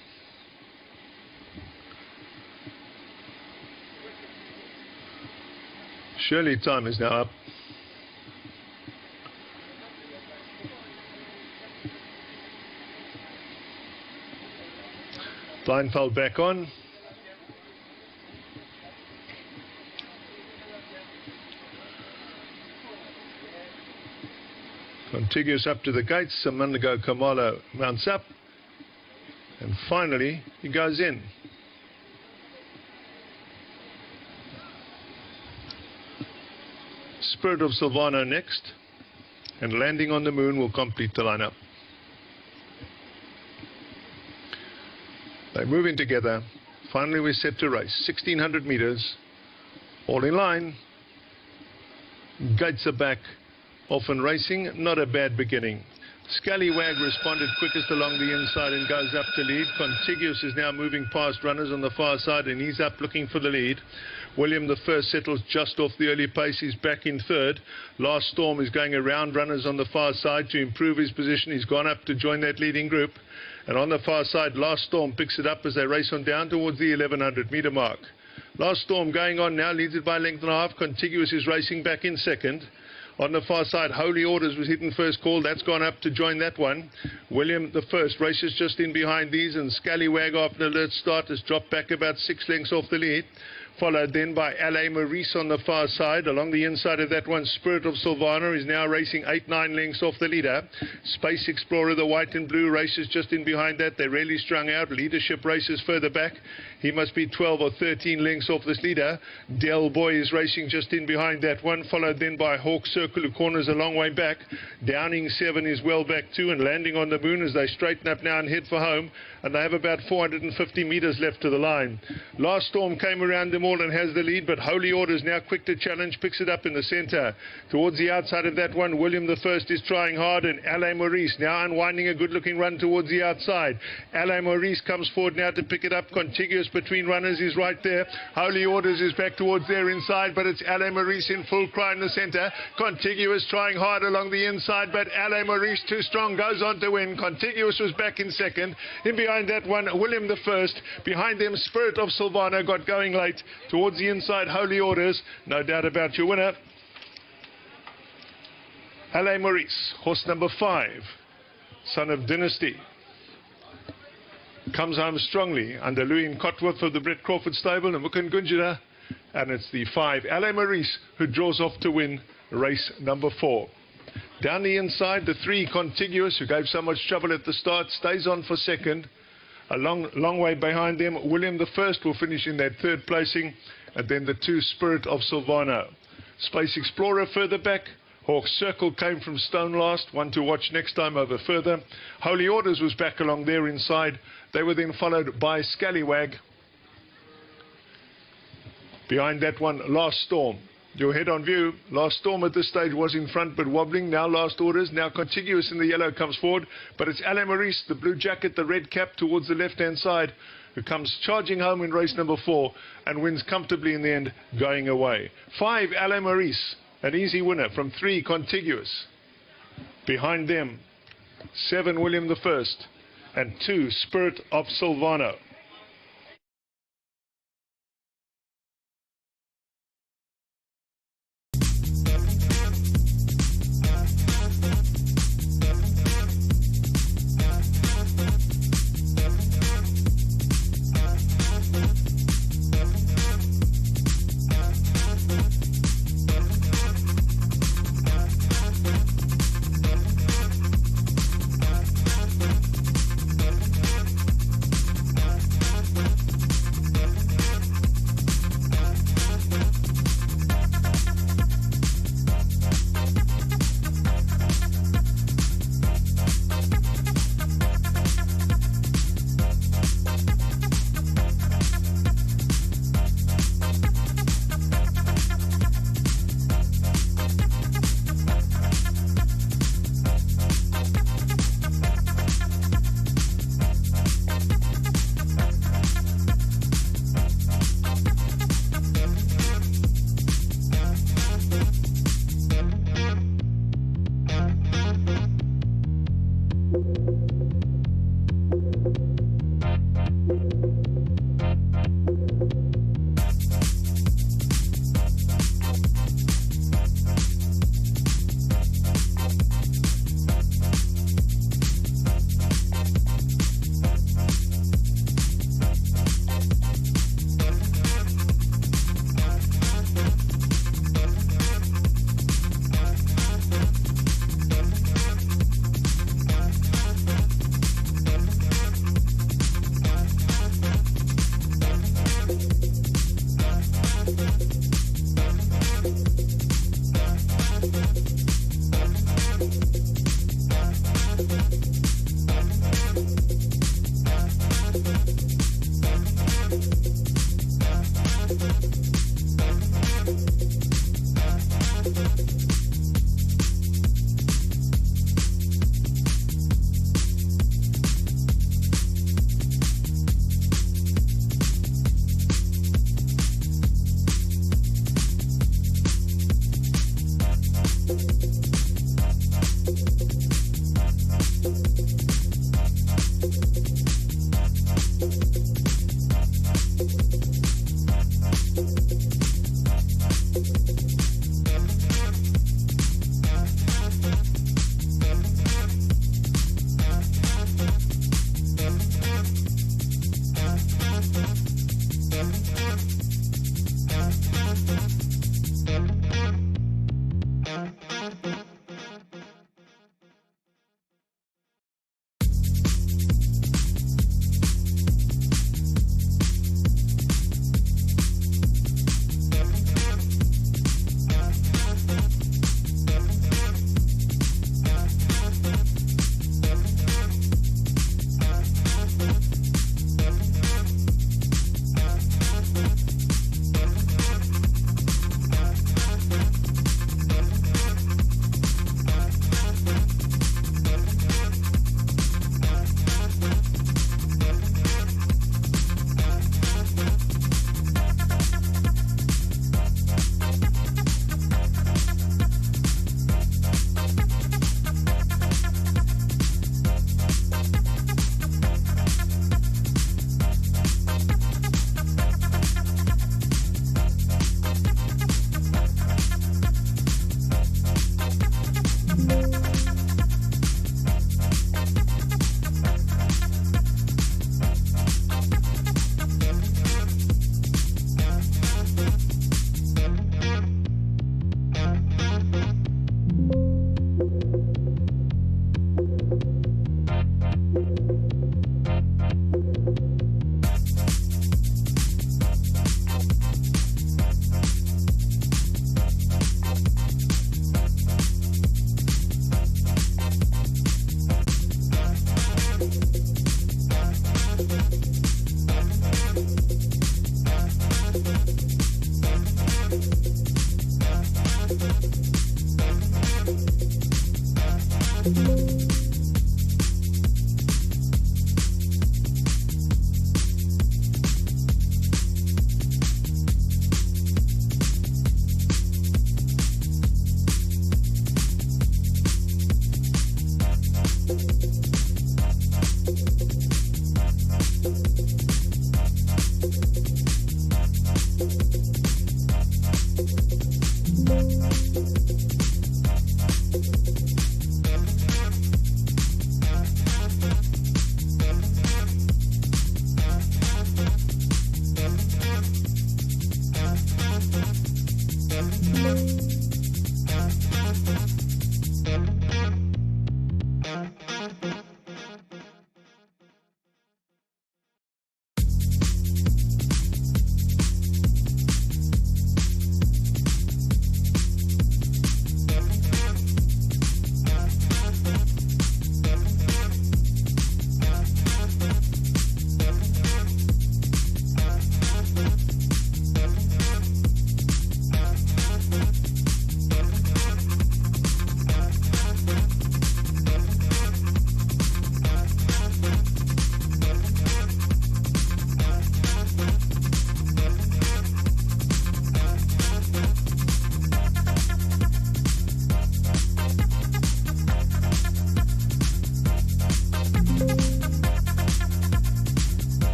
Surely time is now up. Blindfold back on. Contiguous up to the gates. Some minute ago Kamala mounts up. And finally he goes in. Spirit of Silvano next. And Landing on the Moon will complete the lineup. They move in together. Finally we're set to race. 1600 meters. All in line. Gates are back. Off and racing. Not a bad beginning. Scallywag responded quickest along the inside and goes up to lead. Contiguous is now moving past runners on the far side and he's up looking for the lead. William the First settles just off the early pace. He's back in third. Last Storm is going around runners on the far side to improve his position. He's gone up to join that leading group. And on the far side, Last Storm picks it up as they race on down towards the 1100 meter mark. Last Storm going on now, leads it by a length and a half. Contiguous is racing back in second. On the far side, Holy Orders was hitting first call. That's gone up to join that one. William the First races just in behind these, and Scallywag after an alert start has dropped back about 6 lengths off the lead. Followed then by L.A. Maurice on the far side. Along the inside of that one, Spirit of Silvana is now racing 8-9 lengths off the leader. Space Explorer, the white and blue, races just in behind that. They're really strung out. Leadership races further back. He must be 12 or 13 lengths off this leader. Del Boy is racing just in behind that one. Followed then by Hawk Circle, who corners a long way back. Downing 7 is well back too, and Landing on the Moon as they straighten up now and head for home. And they have about 450 meters left to the line. Last Storm came around them all and has the lead, but Holy Order is now quick to challenge, picks it up in the center. Towards the outside of that one, William the First is trying hard, and L.A. Maurice now unwinding a good-looking run towards the outside. L.A. Maurice comes forward now to pick it up. Contiguous between runners is right there. Holy Orders is back towards their inside, but it's L.A. Maurice in full cry in the center. Contiguous trying hard along the inside, but L.A. Maurice too strong, goes on to win. Contiguous was back in second. In behind that one, William the First. Behind them, Spirit of Silvano got going late. Towards the inside, Holy Orders. No doubt about your winner. L.A. Maurice, horse number 5, son of Dynasty. Comes home strongly under Louis Cotworth of the Brett Crawford stable and Mukan Gunjira. And it's the 5, L.A. Maurice, who draws off to win race number 4. Down the inside, the 3, Contiguous, who gave so much trouble at the start, stays on for second. A long way behind them, William the First will finish in that third placing. And then the 2, Spirit of Silvano. Space Explorer further back. Hawk Circle came from stone last, one to watch next time over further. Holy Orders was back along there inside. They were then followed by Scallywag. Behind that one, Last Storm. Your head on view. Last Storm at this stage was in front but wobbling. Now Last Orders. Now Contiguous in the yellow comes forward. But it's L.A. Maurice, the blue jacket, the red cap towards the left-hand side, who comes charging home in race number 4 and wins comfortably in the end, going away. 5, L.A. Maurice, an easy winner from 3, Contiguous. Behind them, 7, William the First, and 2, Spirit of Silvano.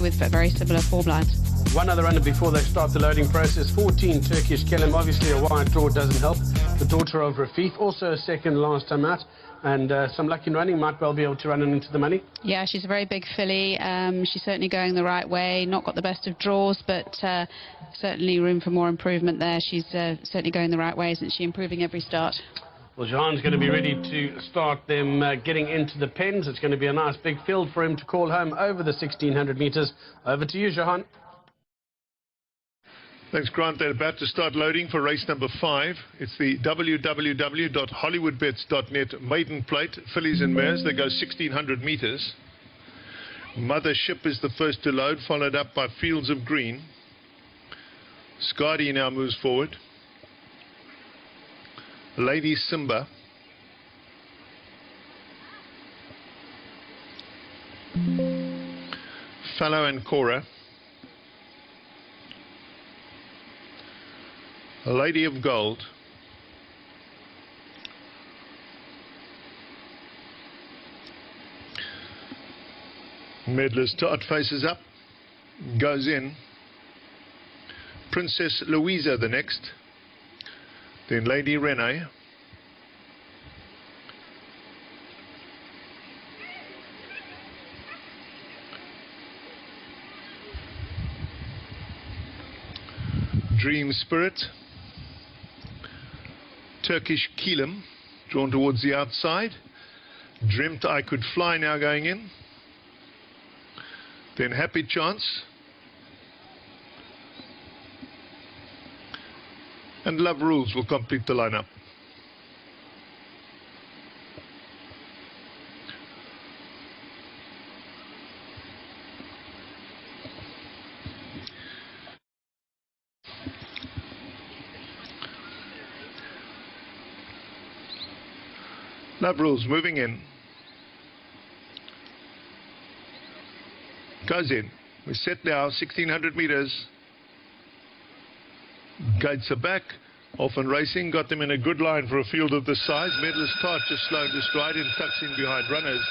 With very similar form lines. One other runner before they start the loading process. 14, Turkish Kellem. Obviously a wide draw doesn't help. The daughter of Rafif, also a second last time out. And some luck in running, might well be able to run into the money. Yeah, she's a very big filly. She's certainly going the right way. Not got the best of draws, but certainly room for more improvement there. She's certainly going the right way, isn't she? Improving every start. Well, Jahan's going to be ready to start them getting into the pens. It's going to be a nice big field for him to call home over the 1,600 metres. Over to you, Jahan. Thanks, Grant. They're about to start loading for race number 5. It's the www.hollywoodbets.net maiden plate, fillies and mares. They go 1,600 metres. Mothership is the first to load, followed up by Fields of Green. Scardy now moves forward. Lady Simba. Fallow and Cora. Lady of Gold. Medler's Tot faces up, goes in. Princess Louisa the next. Then Lady Renee. Dream Spirit. Turkish Kellem, drawn towards the outside. Dreamt I Could Fly now going in. Then Happy Chance. And Love Rules will complete the lineup. Love Rules moving in. Goes in. We're set now, 1,600 metres. Gates are back. Often racing. Got them in a good line for a field of this size. Medalist Tart just slow to stride and tucks in behind runners.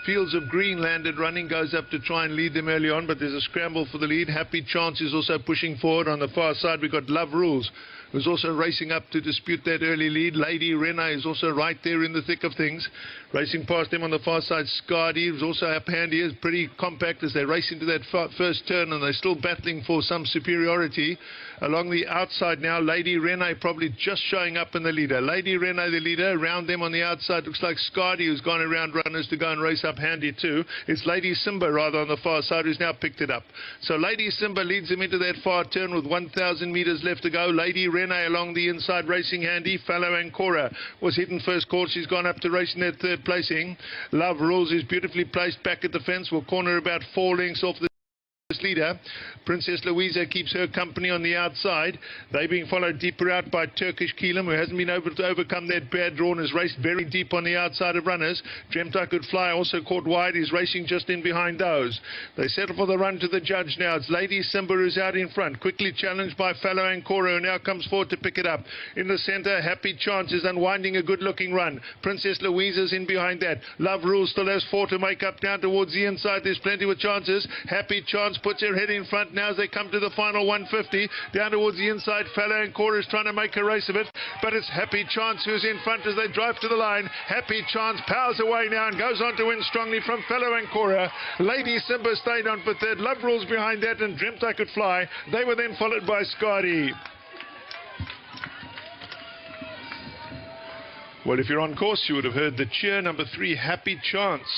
Fields of Green landed running, goes up to try and lead them early on, but there's a scramble for the lead. Happy Chance is also pushing forward. On the far side, we've got Love Rules, who's also racing up to dispute that early lead. Lady Renee is also right there in the thick of things. Racing past them on the far side, Scardy, who's also up handy, is pretty compact as they race into that first turn, and they're still battling for some superiority. Along the outside now, Lady Renee probably just showing up in the leader. Lady Renee, the leader. Around them on the outside, looks like Scardy, who's gone around runners to go and race up up handy too. It's Lady Simba rather on the far side who's now picked it up. So Lady Simba leads him into that far turn with 1,000 metres left to go. Lady Rene along the inside racing handy. Fallow Ancora was hit in first course. She's gone up to race in that third placing. Love Rules is beautifully placed back at the fence. Will corner about 4 lengths off the leader. Princess Louisa keeps her company on the outside. They being followed deeper out by Turkish Keelam, who hasn't been able to overcome that bad draw and has raced very deep on the outside of runners. Dreamt I Could Fly also caught wide. He's racing just in behind those. They settle for the run to the judge now. It's Lady Simba who's out in front, quickly challenged by Fallow Ancora, who now comes forward to pick it up. In the centre, Happy Chance is unwinding a good-looking run. Princess Louisa's in behind that. Love Rules still has 4 to make up down towards the inside. There's plenty of chances. Happy Chance puts her head in front now as they come to the final 150. Down towards the inside, Fallow Ancora is trying to make a race of it, but it's Happy Chance who's in front as they drive to the line. Happy Chance powers away now and goes on to win strongly from Fallow Ancora. Lady Simba stayed on for third. Love Rules behind that and Dreamt I Could Fly. They were then followed by Scotty. Well, if you're on course, you would have heard the cheer. Number 3, Happy Chance,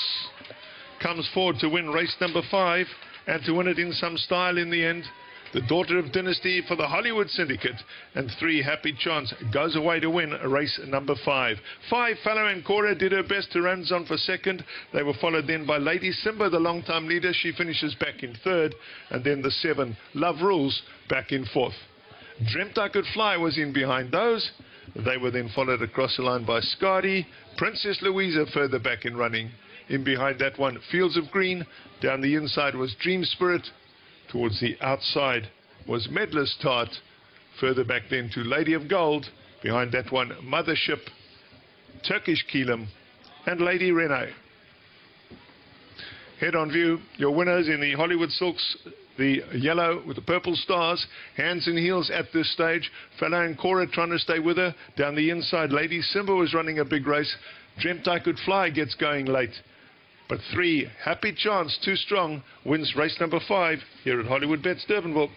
comes forward to win race number 5 and to win it in some style in the end. The daughter of Dynasty for the Hollywood Syndicate. And 3, Happy Chance, goes away to win race number 5. 5, Fallow Ancora did her best to runs on for second. They were followed then by Lady Simba, the long-time leader. She finishes back in third. And then the 7, Love Rules, back in fourth. Dreamt I Could Fly was in behind those. They were then followed across the line by Scotty. Princess Louisa further back in running. In behind that one, Fields of Green. Down the inside was Dream Spirit. Towards the outside was Medler's Tart. Further back then to Lady of Gold. Behind that one, Mothership, Turkish Keelam, and Lady Rene. Head on view, your winners in the Hollywood Silks, the yellow with the purple stars, hands and heels at this stage. Fallow Ancora trying to stay with her. Down the inside, Lady Simba was running a big race. Dreamt I Could Fly gets going late. But 3, Happy Chance, too strong, wins race number 5 here at Hollywood Bets Durbanville.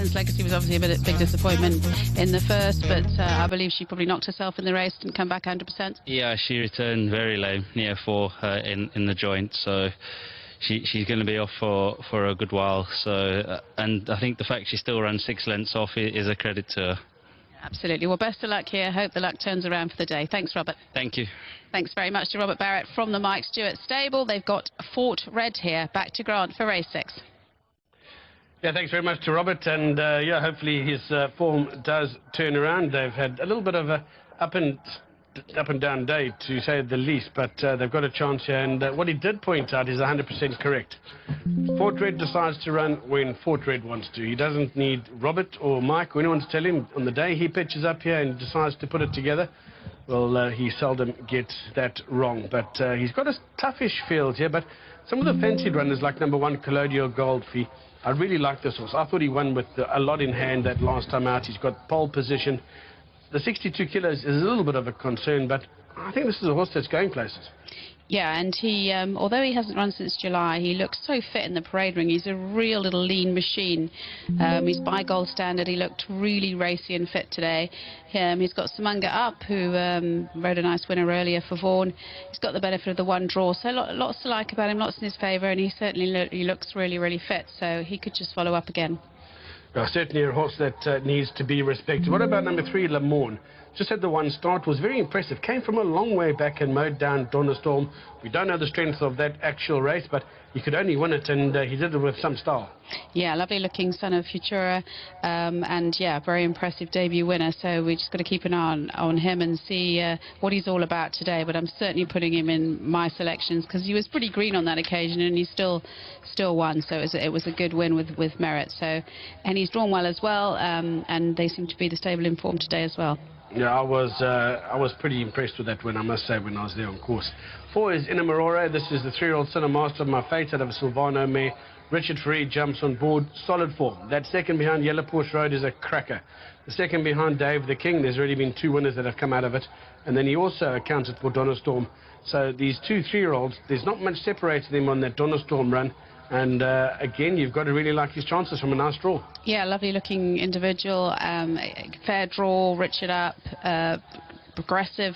Helen's Legacy was obviously a big disappointment in the first, but I believe she probably knocked herself in the race and come back 100%. Yeah, she returned very low, near 4 in the joint, so she's going to be off for a good while. So, and I think the fact she still ran 6 lengths off is a credit to her. Absolutely. Well, best of luck here. Hope the luck turns around for the day. Thanks, Robert. Thank you. Thanks very much to Robert Barrett from the Mike Stewart stable. They've got Fort Red here. Back to Grant for race 6. Yeah, thanks very much to Robert, and yeah, hopefully his form does turn around. They've had a little bit of a up and down day, to say the least, but they've got a chance here, and what he did point out is 100% correct. Fort Red decides to run when Fort Red wants to. He doesn't need Robert or Mike or anyone to tell him. On the day he pitches up here and decides to put it together, well, he seldom gets that wrong, but he's got a toughish field here. But some of the fancied runners, like number 1 Colonial Goldfee, I really like this horse. I thought he won with a lot in hand that last time out. He's got pole position. The 62 kilos is a little bit of a concern, but I think this is a horse that's going places. Yeah, and he, although he hasn't run since July, he looks so fit in the parade ring. He's a real little lean machine. He's by gold standard. He looked really racy and fit today. He's got Samunga up, who rode a nice winner earlier for Vaughan. He's got the benefit of the 1 draw, so lots to like about him, lots in his favour, and he certainly he looks really, really fit, so he could just follow up again. Certainly a horse that needs to be respected. What about number 3, Le Morne? Just had the 1 start, was very impressive. Came from a long way back and mowed down Donnerstorm. We don't know the strength of that actual race, but he could only win it, and he did it with some style. Yeah, lovely looking son of Futura, and yeah, very impressive debut winner. So we just got to keep an eye on him and see what he's all about today. But I'm certainly putting him in my selections because he was pretty green on that occasion, and he still won. So it was a good win with merit. So, and he's drawn well as well, and they seem to be the stable in form today as well. Yeah, I was pretty impressed with that win, I must say, when I was there on course. 4 is Inamorore. This is the 3-year-old son of Master of My Fate out of Silvano Mare. Richard Farid jumps on board, solid form. That second behind Yellow Porsche Road is a cracker. The second behind Dave the King, there's already been 2 winners that have come out of it. And then he also accounted for Donnerstorm. So these 2 3-year-olds, there's not much separating them on that Donnerstorm run. And again, you've got to really like his chances from a nice draw. Yeah, lovely looking individual, fair draw, Richard up, progressive,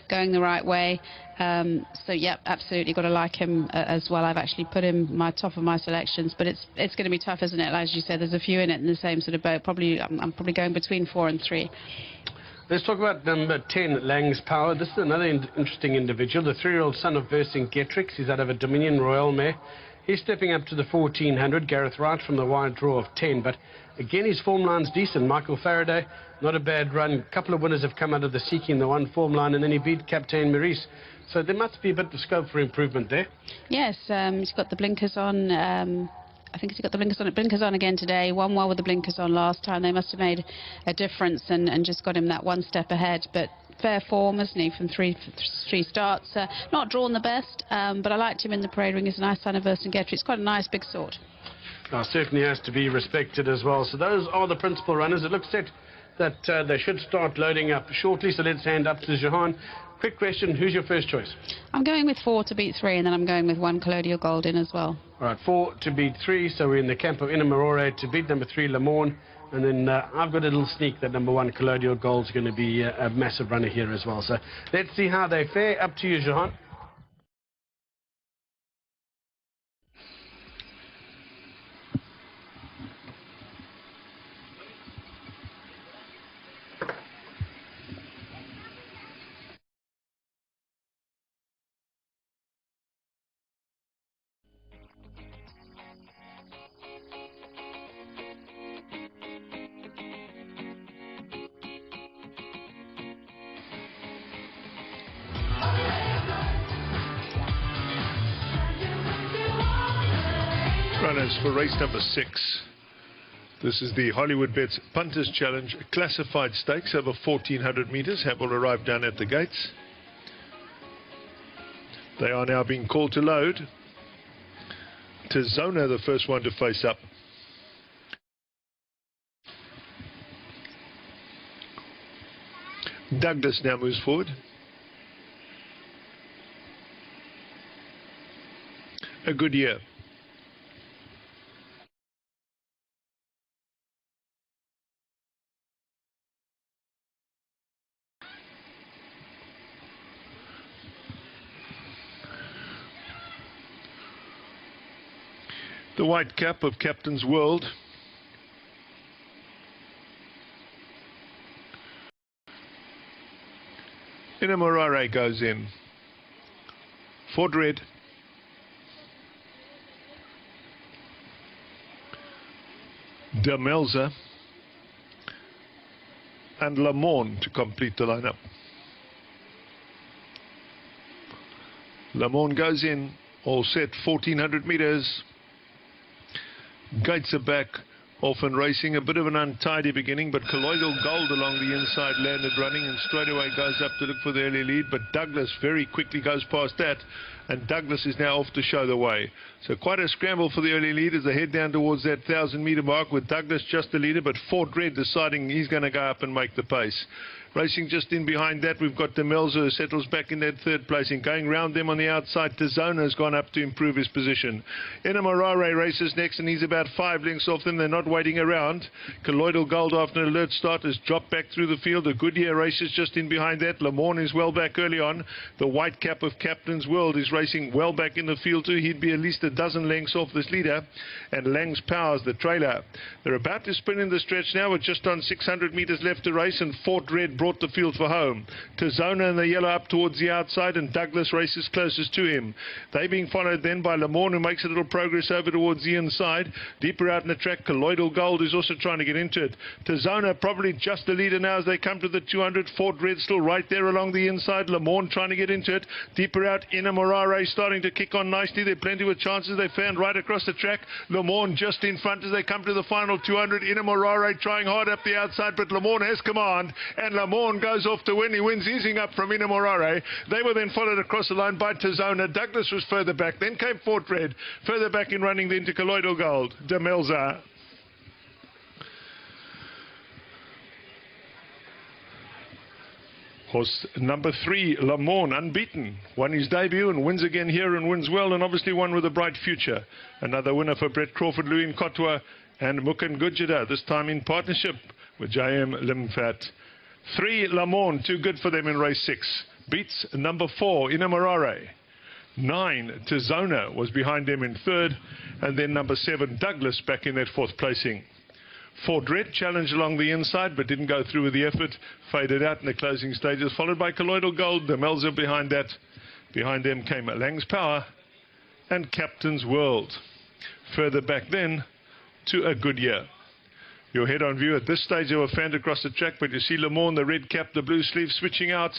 going the right way. So yeah, absolutely got to like him as well. I've actually put him top of my selections, but it's going to be tough, isn't it? As you said, there's a few in it in the same sort of boat. I'm probably going between 4 and 3. Let's talk about number 10, Lang's Power. This is another interesting individual, the 3-year-old son of Vercingetorix. He's out of a Dominion Royal mare. He's stepping up to the 1400. Gareth Wright from the wide draw of 10. But again, his form line's decent. Michael Faraday, not a bad run. A couple of winners have come out of the Seeking, the 1 form line, and then he beat Captain Maurice. So there must be a bit of scope for improvement there. Yes, he's got the blinkers on. I think he's got the blinkers on again today. Won well with the blinkers on last time. They must have made a difference and just got him that 1 step ahead. But fair form, isn't he, from three starts. Not drawn the best, but I liked him in the parade ring. He's a nice son of Vercingetorix. It's quite a nice big sort. Certainly has to be respected as well. So those are the principal runners. It looks set that they should start loading up shortly. So let's hand up to Johan. Quick question, who's your first choice? I'm going with 4 to beat 3, and then I'm going with 1 Colonial Gold in as well. All right, 4 to beat 3. So we're in the camp of Inamorore to beat number 3, Le Morne. And then I've got a little sneak that number 1 Colonial Gold is going to be a massive runner here as well. So let's see how they fare. Up to you, Johan. Runners for race number 6. This is the Hollywood Bets Punters Challenge classified stakes over 1,400 meters. Have all arrived down at the gates. They are now being called to load. Tizona, the first one to face up. Douglas now moves forward. A good year. The white cap of Captain's World. Inamorare goes in. Ford Red. Demelza. And Le Mans to complete the lineup. Le Mans goes in, all set, 1400 meters. Gates are back, often racing, a bit of an untidy beginning, but Colloidal Gold along the inside landed running and straight away goes up to look for the early lead, but Douglas very quickly goes past that, and Douglas is now off to show the way. So quite a scramble for the early lead as they head down towards that 1,000-meter mark with Douglas just the leader, but Ford Red deciding he's going to go up and make the pace. Racing just in behind that, we've got Demelza who settles back in that third placing. Going round them on the outside, Tizona has gone up to improve his position. Inamorare races next, and he's about 5 lengths off them. They're not waiting around. Colloidal Gold, after an alert start, has dropped back through the field. The Goodyear races just in behind that. Le Mans is well back early on. The white cap of Captain's World is racing well back in the field too. He'd be at least a dozen lengths off this leader. And Lang's Powers, the trailer. They're about to spin in the stretch now with just on 600 metres left to race, and Fort Red brought the field for home. Tizona and the yellow up towards the outside, and Douglas races closest to him. They being followed then by Le Mans, who makes a little progress over towards the inside. Deeper out in the track, Colloidal Gold is also trying to get into it. Tizona probably just the leader now as they come to the 200. Fort Red still right there along the inside. Le Mans trying to get into it. Deeper out, Inamorare starting to kick on nicely. There are plenty of chances they found right across the track. Le Mans just in front as they come to the final 200. Inamorare trying hard up the outside, but Le Mans has command, and Le Mans goes off to win. He wins easing up from Inamorare. They were then followed across the line by Tizona. Douglas was further back. Then came Fort Red. Further back in running then to Colloidal Gold. Demelza. Horse number 3, Le Mans, unbeaten. Won his debut and wins again here and wins well, and obviously one with a bright future. Another winner for Brett Crawford, Louis Nkotwa and Mukan Gujida, this time in partnership with J.M. Limfat. 3, Le Mans, too good for them in race 6. Beats number 4, Inamorare. 9, Tizona was behind them in third, and then number 7, Douglas, back in that fourth placing. Ford Red challenged along the inside, but didn't go through with the effort. Faded out in the closing stages, followed by Colloidal Gold. Demelza behind that. Behind them came Lang's Power and Captain's World. Further back then to a Goodyear. Your head-on view at this stage, they were fanned across the track, but you see Le Mans, the red cap, the blue sleeve, switching out.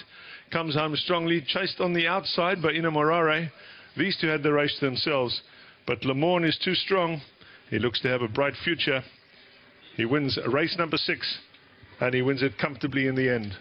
Comes home strongly, chased on the outside by Inamorare. These two had the race themselves, but Le Mans is too strong. He looks to have a bright future. He wins race number 6, and he wins it comfortably in the end.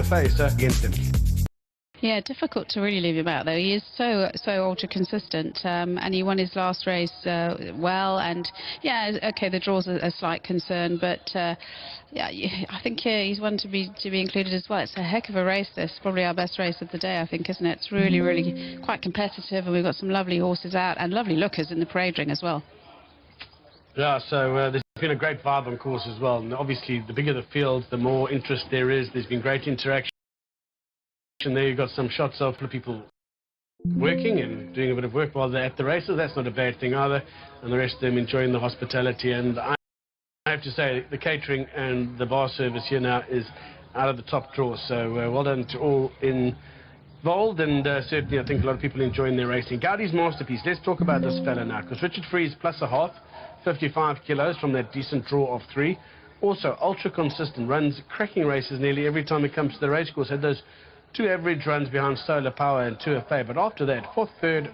face against him. Yeah, difficult to really leave him out though. He is so ultra consistent, and he won his last race well. And yeah, okay, the draw's a slight concern, but yeah, I think he's one to be included as well. It's a heck of a race. This probably our best race of the day, I think, isn't it? It's really quite competitive, and we've got some lovely horses out and lovely lookers in the parade ring as well. Yeah, so there's been a great vibe on course as well. And obviously, the bigger the field, the more interest there is. There's been great interaction. And there you've got some shots of people working and doing a bit of work while they're at the races. That's not a bad thing either. And the rest of them enjoying the hospitality. And I have to say, the catering and the bar service here now is out of the top drawer. So well done to all involved. And certainly I think a lot of people enjoying their racing. Gaudi's masterpiece. Let's talk about this fella now. Because Richard Freeze plus a half, 55 kilos from that decent draw of 3. Also ultra consistent, runs cracking races nearly every time it comes to the race course. Had those 2 average runs behind Solar Power and 2 FA, but after that, 4th, 3rd,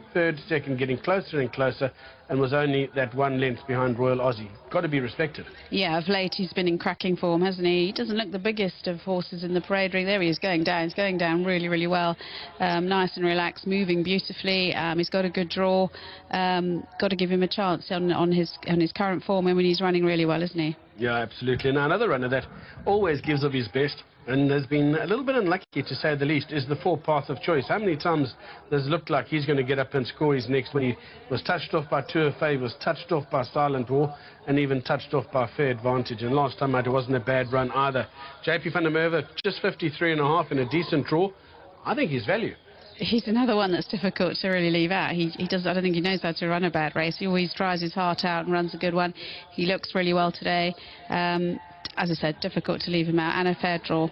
2nd, getting closer and closer, and was only that 1 length behind Royal Aussie. Got to be respected. Yeah, of late he's been in cracking form, hasn't he? He doesn't look the biggest of horses in the parade ring. There he is, going down. He's going down really, really well. Nice and relaxed, moving beautifully. He's got a good draw. Got to give him a chance on his current form and when he's running really well, isn't he? Yeah, absolutely. Now another runner that always gives of his best, and has been a little bit unlucky, to say the least, is the 4 Path of Choice. How many times does it look like he's going to get up and score his next when he was touched off by 2 FA, he was touched off by Silent War, and even touched off by Fair Advantage. And last time out, it wasn't a bad run either. JP van der Merwe, just 53.5 in a decent draw. I think he's value. He's another one that's difficult to really leave out. He does. I don't think he knows how to run a bad race. He always tries his heart out and runs a good one. He looks really well today. As I said, difficult to leave him out, and a fair draw.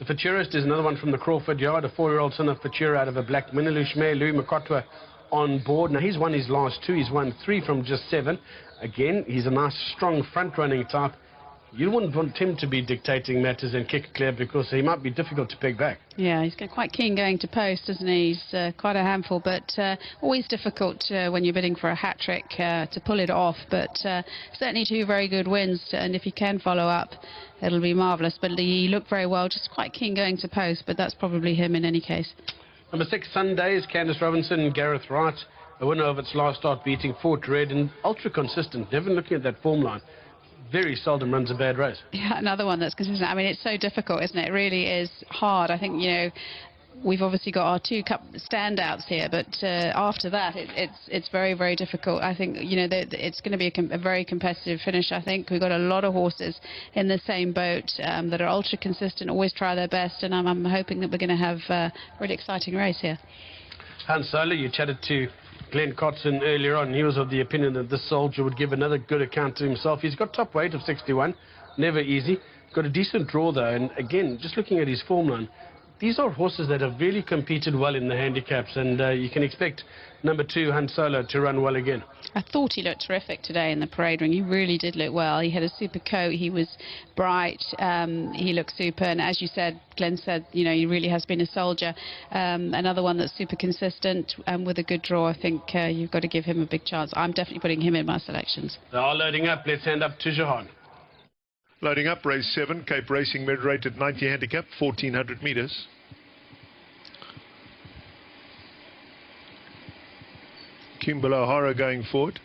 The Futurist is another one from the Crawford Yard, a 4-year-old son of Futura out of a black Minilouche mare, Louis Makotwa, on board. Now, he's won his last 2. He's won 3 from just 7. Again, he's a nice, strong, front-running type. You wouldn't want him to be dictating matters and kick clear because he might be difficult to peg back. Yeah, he's quite keen going to post, isn't he? He's quite a handful, but always difficult when you're bidding for a hat-trick to pull it off. But certainly 2 very good wins, and if he can follow up, it'll be marvellous. But he looked very well, just quite keen going to post, but that's probably him in any case. Number 6, Sundays, Candice Robinson and Gareth Wright, a winner of its last start, beating Fort Red, and ultra consistent, never looking at that form line. Very seldom runs a bad race. Yeah, another one that's consistent. I mean, it's so difficult, isn't it? It really is hard. I think, you know, we've obviously got our 2 cup standouts here, but after that, it's very, very difficult. I think, you know, it's going to be a very competitive finish, I think. We've got a lot of horses in the same boat that are ultra consistent, always try their best, and I'm hoping that we're going to have a really exciting race here. Hans Solo, you chatted to Glenn Cotson earlier on. He was of the opinion that this soldier would give another good account to himself. He's got top weight of 61, never easy. Got a decent draw though, and again, just looking at his form line, these are horses that have really competed well in the handicaps, and you can expect number 2, Han Solo, to run well again. I thought he looked terrific today in the parade ring. He really did look well. He had a super coat. He was bright. He looked super. And as you said, Glenn said, you know, he really has been a soldier. Another one that's super consistent and with a good draw. I think you've got to give him a big chance. I'm definitely putting him in my selections. They are loading up. Let's hand up to Jahan. Loading up, race 7, Cape Racing, mid-rated 90 handicap, 1,400 metres. Kimberly O'Hara going forward,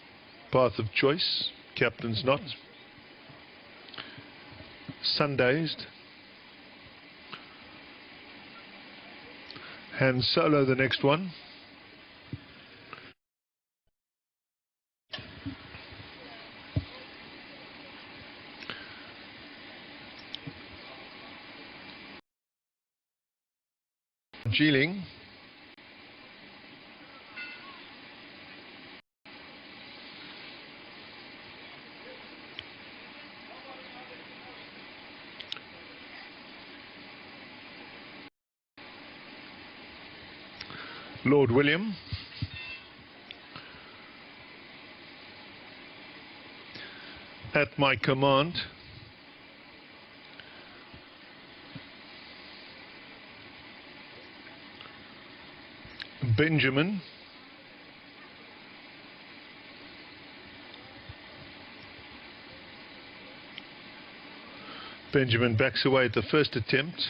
Path of Choice, Captain's Knot. Sundazed. Han Solo, the next one. Geeling. Lord William. At My Command. Benjamin. Benjamin backs away at the first attempt.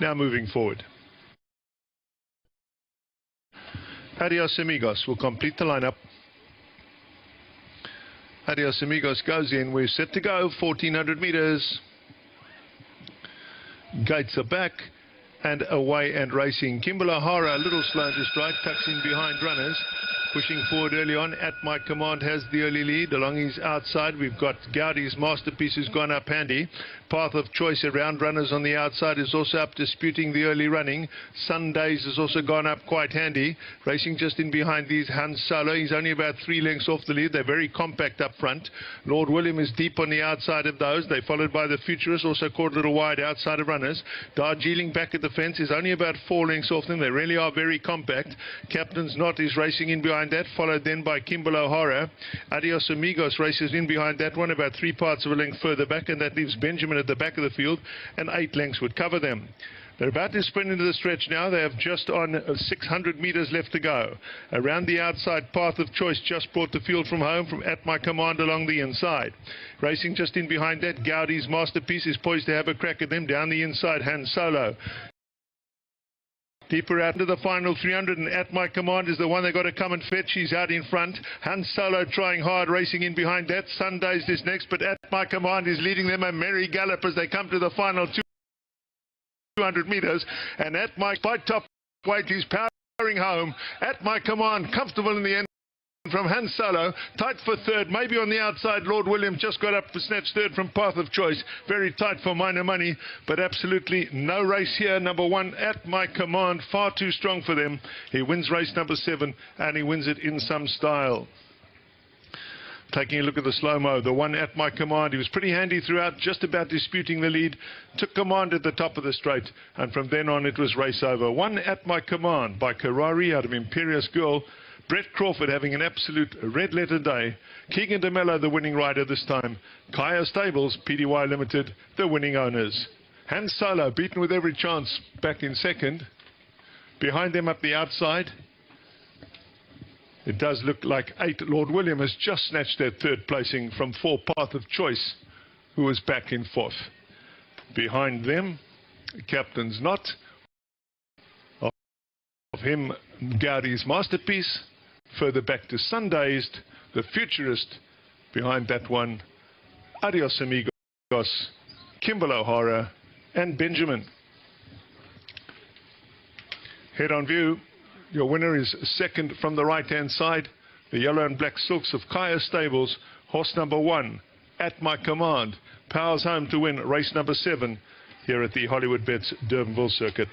Now moving forward. Adios Amigos will complete the lineup. Adios Amigos goes in. We're set to go. 1400 meters. Gates are back and away and racing. Kimberly O'Hara a little slow to stride, tucks in behind runners. Pushing forward early on. At My Command has the early lead. Along his outside, we've got Gowdy's Masterpiece who's gone up handy. Path of Choice around runners on the outside is also up, disputing the early running. Sundays has also gone up quite handy. Racing just in behind these, Han Solo. He's only about 3 lengths off the lead. They're very compact up front. Lord William is deep on the outside of those. They're followed by the Futurist, also caught a little wide outside of runners. Darjeeling back at the fence is only about 4 lengths off them. They really are very compact. Captain's Knot is racing in behind that, followed then by Kimberly O'Hara. Adios Amigos races in behind that one, about 3 parts of a length further back, and that leaves Benjamin at the back of the field, and 8 lengths would cover them. They're about to sprint into the stretch now. They have just on 600 meters left to go. Around the outside, Path of Choice just brought the field from home from At My Command along the inside. Racing just in behind that, Gowdy's Masterpiece is poised to have a crack at them. Down the inside, Han Solo. Deeper out into the final 300, and At My Command is the one they got to come and fetch. He's out in front. Han Solo trying hard, racing in behind that. Sundays is next, but At My Command is leading them a merry gallop as they come to the final 200 meters. And At My, by top weight, he's powering home. At My Command, comfortable in the end. From Han Solo, tight for third, maybe on the outside. Lord William just got up for snatch third from Path of Choice. Very tight for Minor Money, but absolutely no race here. Number 1, At My Command, far too strong for them. He wins race number 7, and he wins it in some style. Taking a look at the slow-mo, the 1 At My Command, he was pretty handy throughout, just about disputing the lead, took command at the top of the straight, and from then on it was race over. 1 At My Command by Karari out of Imperious Girl. Brett Crawford having an absolute red-letter day. Keegan DeMello, the winning rider this time. Kaya Stables, PDY Limited, the winning owners. Han Solo, beaten with every chance, back in second. Behind them up the outside, it does look like 8. Lord William has just snatched their third placing from 4 Path of Choice, who was back in 4th. Behind them, Captain's Knot. Of him, Gowdy's Masterpiece. Further back to Sundazed, the Futurist. Behind that one, Adios Amigos, Kimberly O'Hara, and Benjamin. Head on view. Your winner is second from the right-hand side. The yellow and black silks of Kaya Stables. Horse number 1, At My Command, powers home to win race number 7 here at the Hollywood Bets Durbanville circuit.